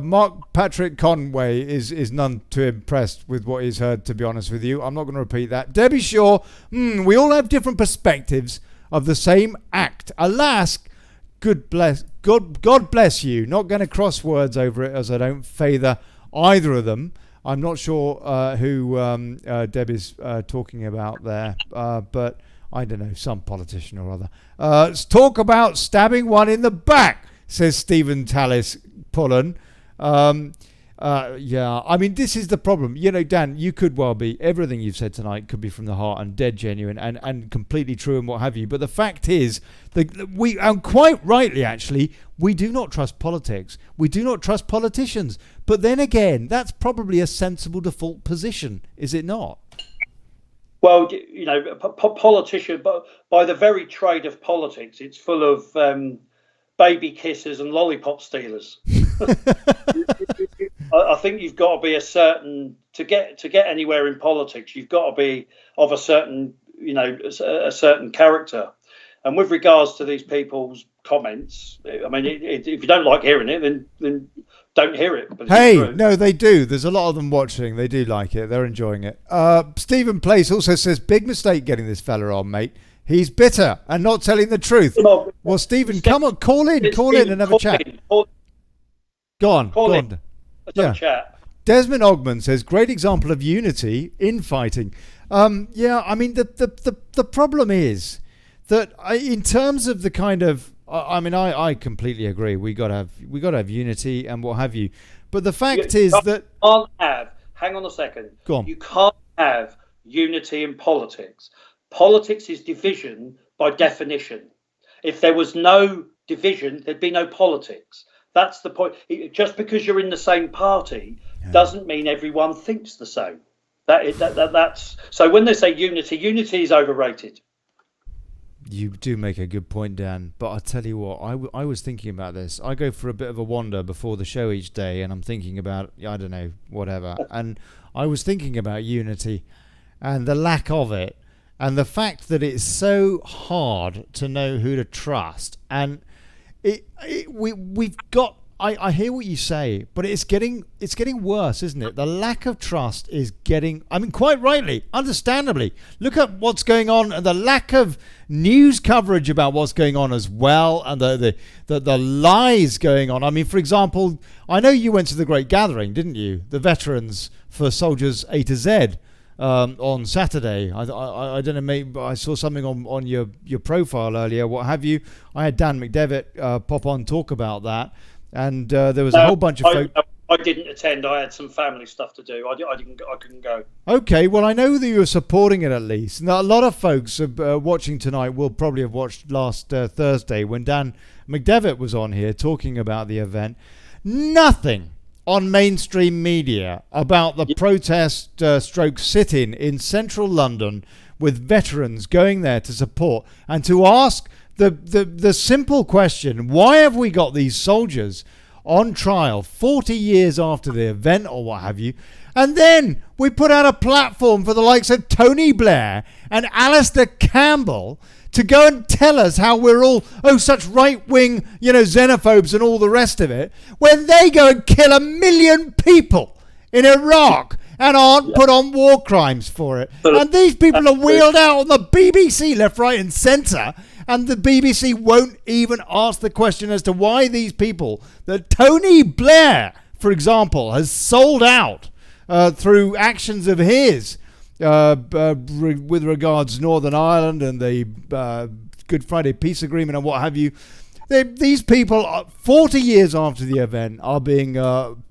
Mark Patrick Conway is none too impressed with what he's heard, to be honest with you. I'm not going to repeat that. Debbie Shaw, we all have different perspectives of the same act. Alas, God bless you. Not going to cross words over it, as I don't favour either of them. I'm not sure who Debbie's talking about there, but I don't know, some politician or other. Let's talk about stabbing one in the back, says Stephen Tallis Pullen. I mean, this is the problem. Dan, you could well be, everything you've said tonight could be from the heart and dead genuine and completely true and what have you. But the fact is, we, and quite rightly actually, we do not trust politics. We do not trust politicians. But then again, that's probably a sensible default position, is it not? Well, politician, but by the very trade of politics, it's full of baby kissers and lollipop stealers. I think you've got to be a certain to get anywhere in politics. You've got to be of a certain character. And with regards to these people's comments, I mean, if you don't like hearing it, then don't hear it. But hey, no, they do. There's a lot of them watching. They do like it. They're enjoying it. Stephen Place also says, "Big mistake getting this fella on, mate. He's bitter and not telling the truth." Well, Stephen, come on, call in and have a chat. Go on. Let's have a chat. Desmond Ogman says, "Great example of unity in fighting." I mean, the problem is that in terms of the kind of, I completely agree. We got to have unity and what have you. But the fact is that hang on a second. Go on. You can't have unity in politics. Politics is division by definition. If there was no division, there'd be no politics. That's the point. Just because you're in the same party doesn't mean everyone thinks the same. That's so. When they say unity is overrated. You do make a good point, Dan. But I tell you what, I was thinking about this. I go for a bit of a wander before the show each day, and I'm thinking about, I don't know, whatever. And I was thinking about unity and the lack of it, and the fact that it's so hard to know who to trust. And we've got. I hear what you say, but it's getting worse, isn't it? The lack of trust is getting, I mean, quite rightly, understandably. Look at what's going on, and the lack of news coverage about what's going on as well, and the lies going on. I mean, for example, I know you went to the Great Gathering, didn't you? The Veterans for Soldiers A to Z on Saturday. I don't know, maybe I saw something on your profile earlier, what have you. I had Dan McDevitt pop on talk about that. And there was a whole bunch of folks. I didn't attend. I had some family stuff to do. I couldn't go. Okay, well, I know that you were supporting it at least. Now, a lot of folks watching tonight will probably have watched last Thursday when Dan McDevitt was on here talking about the event. Nothing on mainstream media about the protest stroke sit-in in central London with veterans going there to support and to ask the simple question, why have we got these soldiers on trial 40 years after the event or what have you? And then we put out a platform for the likes of Tony Blair and Alistair Campbell to go and tell us how we're all, such right-wing, xenophobes and all the rest of it, when they go and kill 1 million people in Iraq and aren't put on war crimes for it. And these people are wheeled out on the BBC left, right and centre. And the BBC won't even ask the question as to why these people that Tony Blair, for example, has sold out through actions of his with regards to Northern Ireland and the Good Friday Peace Agreement and what have you. These people, 40 years after the event, are being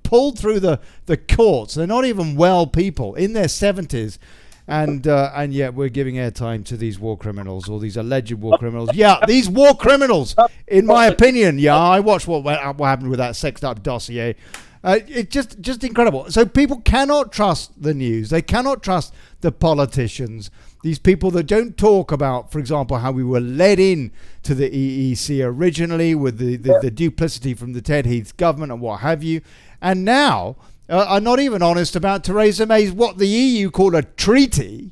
pulled through the courts. They're not even well people in their 70s. And yet we're giving airtime to these war criminals or these alleged war criminals. Yeah, these war criminals, in my opinion. Yeah, I watched what happened with that sexed up dossier. It's just incredible. So people cannot trust the news. They cannot trust the politicians. These people that don't talk about, for example, how we were led in to the EEC originally with the duplicity from the Ted Heath government and what have you. And now are not even honest about Theresa May's what the EU call a treaty,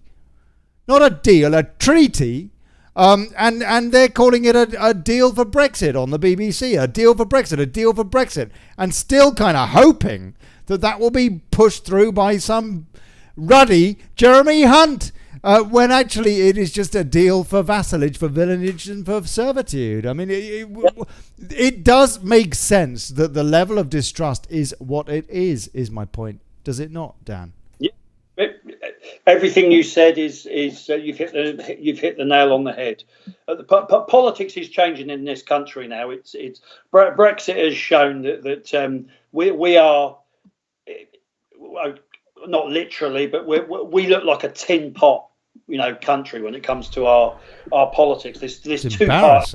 not a deal, a treaty, and they're calling it a deal for Brexit on the BBC, a deal for Brexit, and still kind of hoping that will be pushed through by some ruddy Jeremy Hunt, when actually it is just a deal for vassalage, for villanage and for servitude. I mean, it does make sense that the level of distrust is what it is my point. Does it not, Dan? Yeah. Everything you said is you've hit the nail on the head. Politics is changing in this country now. It's Brexit has shown that we are, not literally, but we look like a tin pot, country when it comes to our politics. This two-part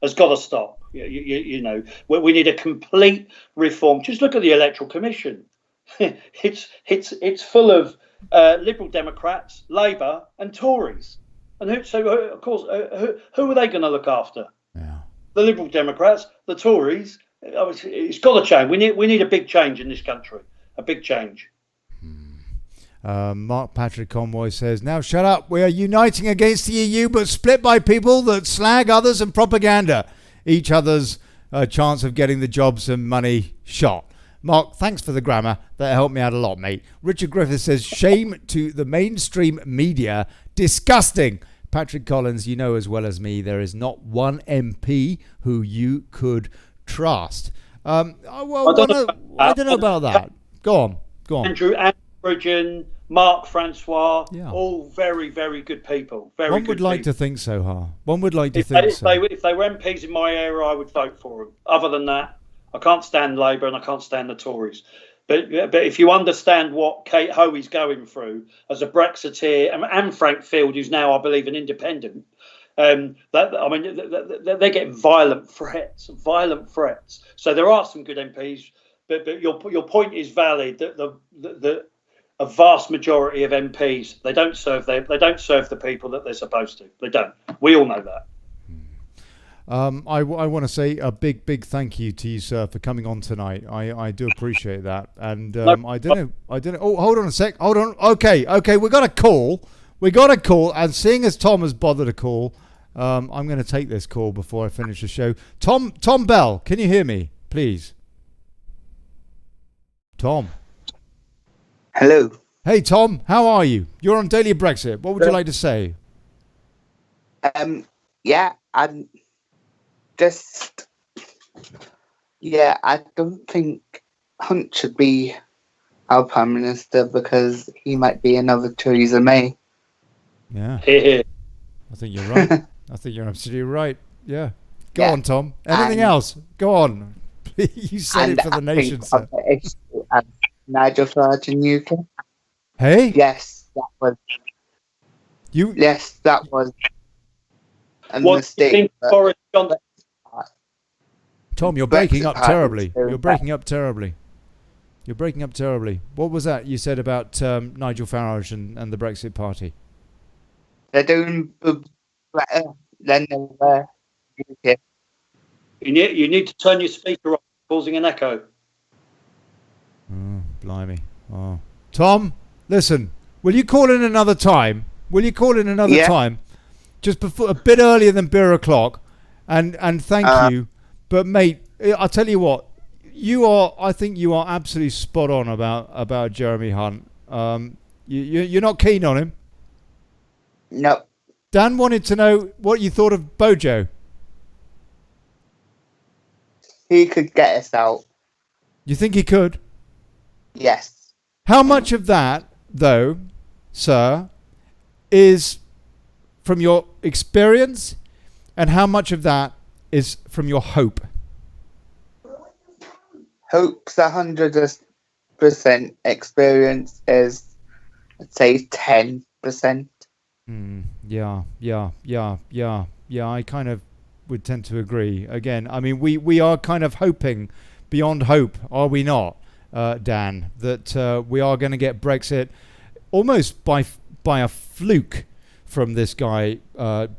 has got to stop. We need a complete reform. Just look at the Electoral Commission. It's full of Liberal Democrats, Labour, and Tories. And of course, who are they going to look after? Yeah. The Liberal Democrats, the Tories. It's got to change. We need a big change in this country. A big change. Mark Patrick Conroy says, now shut up. We are uniting against the EU, but split by people that slag others and propaganda. Each other's chance of getting the jobs and money shot. Mark, thanks for the grammar. That helped me out a lot, mate. Richard Griffith says, shame to the mainstream media. Disgusting. Patrick Collins, you know as well as me, there is not one MP who you could trust. I don't know about that. Go on. Andrew Bridgen, Mark Francois, all very, very good people. One would like to think so, huh? One would like to think so. If they were MPs in my area, I would vote for them. Other than that, I can't stand Labour and I can't stand the Tories. But if you understand what Kate Hoey's going through as a Brexiteer and Frank Field, who's now, I believe, an independent, They're getting violent threats. So there are some good MPs, but your point is valid. That a vast majority of MPs they don't serve the people that they're supposed to. They don't. We all know that. I want to say a big thank you to you, sir, for coming on tonight. I do appreciate that. And I don't know. Oh, hold on a sec. Hold on. Okay. We got a call. And seeing as Tom has bothered to call, I'm going to take this call before I finish the show. Tom Bell, can you hear me, please? Tom. Hello. Hey, Tom. How are you? You're on Daily Brexit. What would you like to say? Yeah, I'm I don't think Hunt should be our Prime Minister because he might be another Theresa May. Yeah. I think you're right. I think you're absolutely right. Yeah. Go on, Tom. Anything else? Go on. You said it for the nation, sir. Nigel Farage in UK. Hey? Yes, that was. Yes, that was a mistake. Tom, you're breaking up terribly. You're breaking up terribly. What was that you said about Nigel Farage and the Brexit Party? They're doing better than they were. You need to turn your speaker off, causing an echo. Oh, blimey. Oh. Tom, listen, will you call in another time? Time? Just before, a bit earlier than beer o'clock. And thank you. But mate, I'll tell you what, I think you are absolutely spot on about Jeremy Hunt. You're not keen on him? No. Dan wanted to know what you thought of Bojo. He could get us out. You think he could? Yes. How much of that, though, sir, is from your experience, and how much of that is from your hope? Hope's 100%. Experience is, I'd say, 10%. Yeah. I kind of would tend to agree. Again, I mean, we are kind of hoping beyond hope, are we not, Dan, that we are going to get Brexit almost by a fluke from this guy,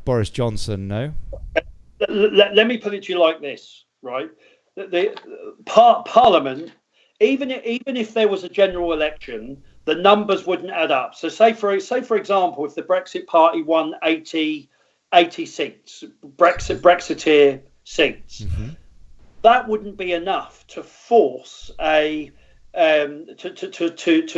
Boris Johnson, no? Let me put it to you like this, right? The Parliament, even if there was a general election, the numbers wouldn't add up. So say for example, if the Brexit Party won 80 seats, Brexiteer seats, that wouldn't be enough to force to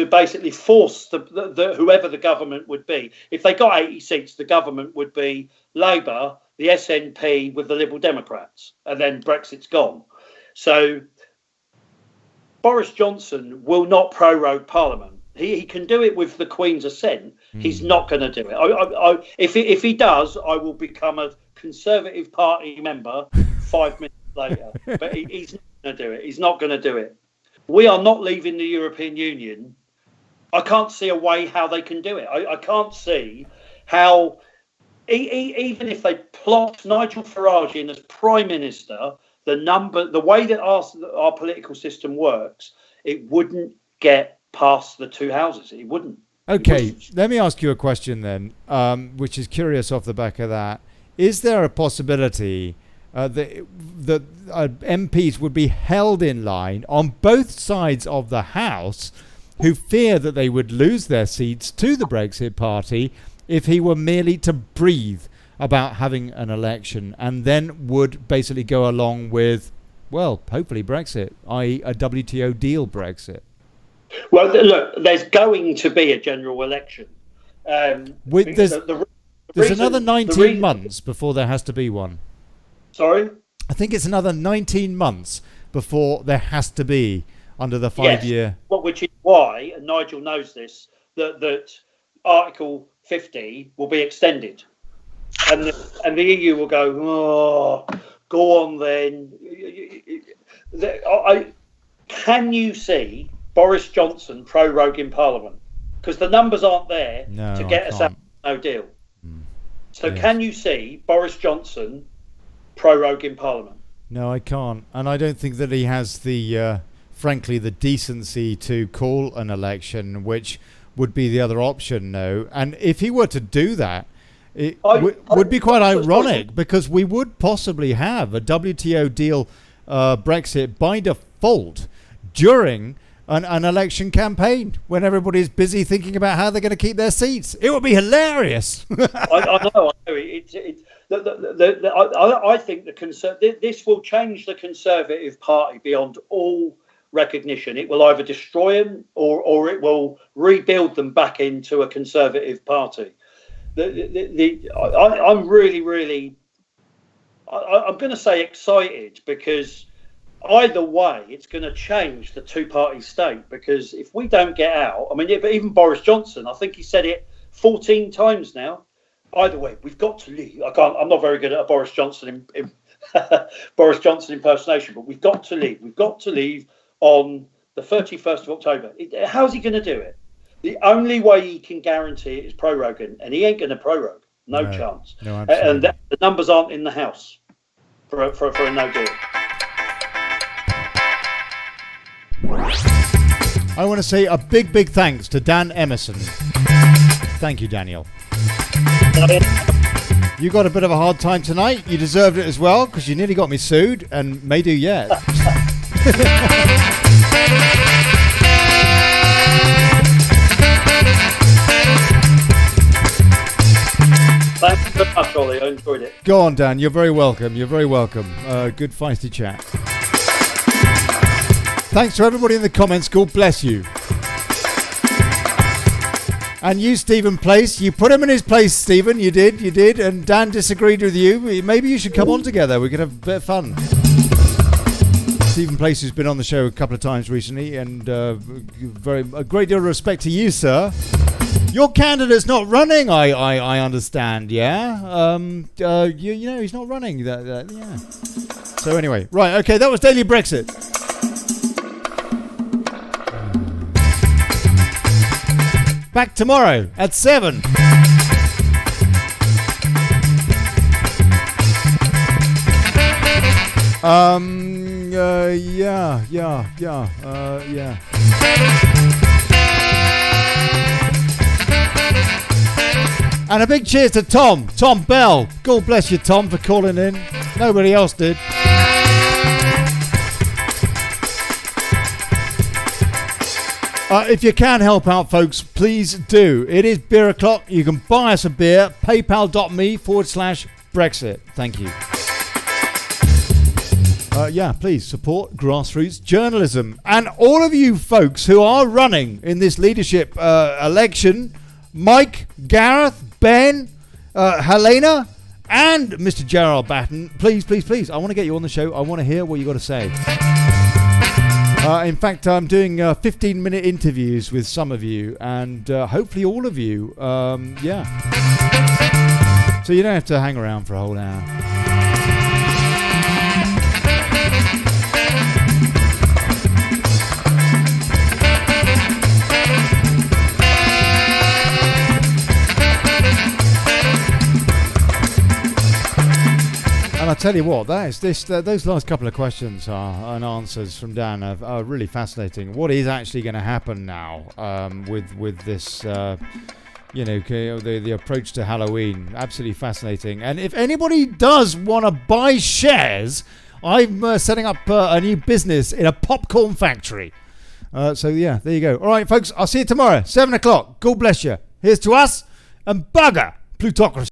basically force the whoever the government would be. If they got 80 seats, the government would be Labour, the SNP with the Liberal Democrats, and then Brexit's gone. So Boris Johnson will not prorogue Parliament. He can do it with the Queen's assent. He's not going to do it. If he does, I will become a Conservative Party member 5 minutes later. But he's not going to do it. He's not going to do it. We are not leaving the European Union. I can't see a way how they can do it. I can't see how, even if they plot Nigel Farage in as Prime Minister, the way that our political system works, it wouldn't get past the two houses. It wouldn't. Okay, let me ask you a question then, which is curious off the back of that. Is there a possibility that MPs would be held in line on both sides of the House who fear that they would lose their seats to the Brexit Party if he were merely to breathe about having an election, and then would basically go along with, well, hopefully Brexit, i.e. a WTO deal Brexit? Well, look, there's going to be a general election. There's another 19 months before there has to be one. Sorry? I think it's another 19 months before there has to be under the 5-year. Well, which is why, and Nigel knows this, that Article 50 will be extended. And the EU will go on then. Can you see Boris Johnson proroguing Parliament? Because the numbers aren't there to get us out no deal. So can you see Boris Johnson proroguing Parliament? No, I can't. And I don't think that he has the, frankly, the decency to call an election, which would be the other option, no. And if he were to do that, it would be quite ironic, because we would possibly have a WTO deal, Brexit, by default during an election campaign when everybody's busy thinking about how they're going to keep their seats. It would be hilarious. I know. I think this will change the Conservative Party beyond all recognition. It will either destroy them or it will rebuild them back into a Conservative Party. I'm really, I'm going to say excited, because either way, it's going to change the two-party state. Because if we don't get out, I mean, even Boris Johnson, I think he said it 14 times now. Either way, we've got to leave. I'm not very good at a Boris Johnson Boris Johnson impersonation, but we've got to leave. We've got to leave on the 31st of October. How's he going to do it? The only way he can guarantee it is proroguing, and he ain't going to prorogue. No chance. No, absolutely. And the numbers aren't in the House for a no deal. I want to say a big thanks to Dan Emerson. Thank you, Daniel. You got a bit of a hard time tonight. You deserved it as well, because you nearly got me sued, and may do yet. Thanks so much, Ollie. I enjoyed it. Go on, Dan. You're very welcome. You're very welcome. Good feisty chat. Thanks to everybody in the comments. God bless you. And you, Stephen Place, you put him in his place, Stephen. You did. And Dan disagreed with you. Maybe you should come on together. We could have a bit of fun. Stephen Place, who's been on the show a couple of times recently, and a great deal of respect to you, sir. Your candidate's not running, I understand, yeah? You know, he's not running. Yeah. So anyway, right, okay, that was Daily Brexit. Back tomorrow at 7. Yeah. And a big cheers to Tom Bell. God bless you, Tom, for calling in. Nobody else did. If you can help out, folks, please do. It is beer o'clock. You can buy us a beer. PayPal.me/Brexit. Thank you. Please support grassroots journalism. And all of you folks who are running in this leadership election, Mike, Gareth, Ben, Helena, and Mr. Gerald Batten, please, I want to get you on the show. I want to hear what you got to say. In fact, I'm doing 15-minute interviews with some of you, and hopefully all of you. So you don't have to hang around for a whole hour. And I tell you what, those last couple of questions and answers from Dan are really fascinating. What is actually going to happen now with this, the approach to Halloween? Absolutely fascinating. And if anybody does want to buy shares, I'm setting up a new business in a popcorn factory. So yeah, there you go. All right, folks, I'll see you tomorrow, 7 o'clock. God bless you. Here's to us and bugger plutocracy.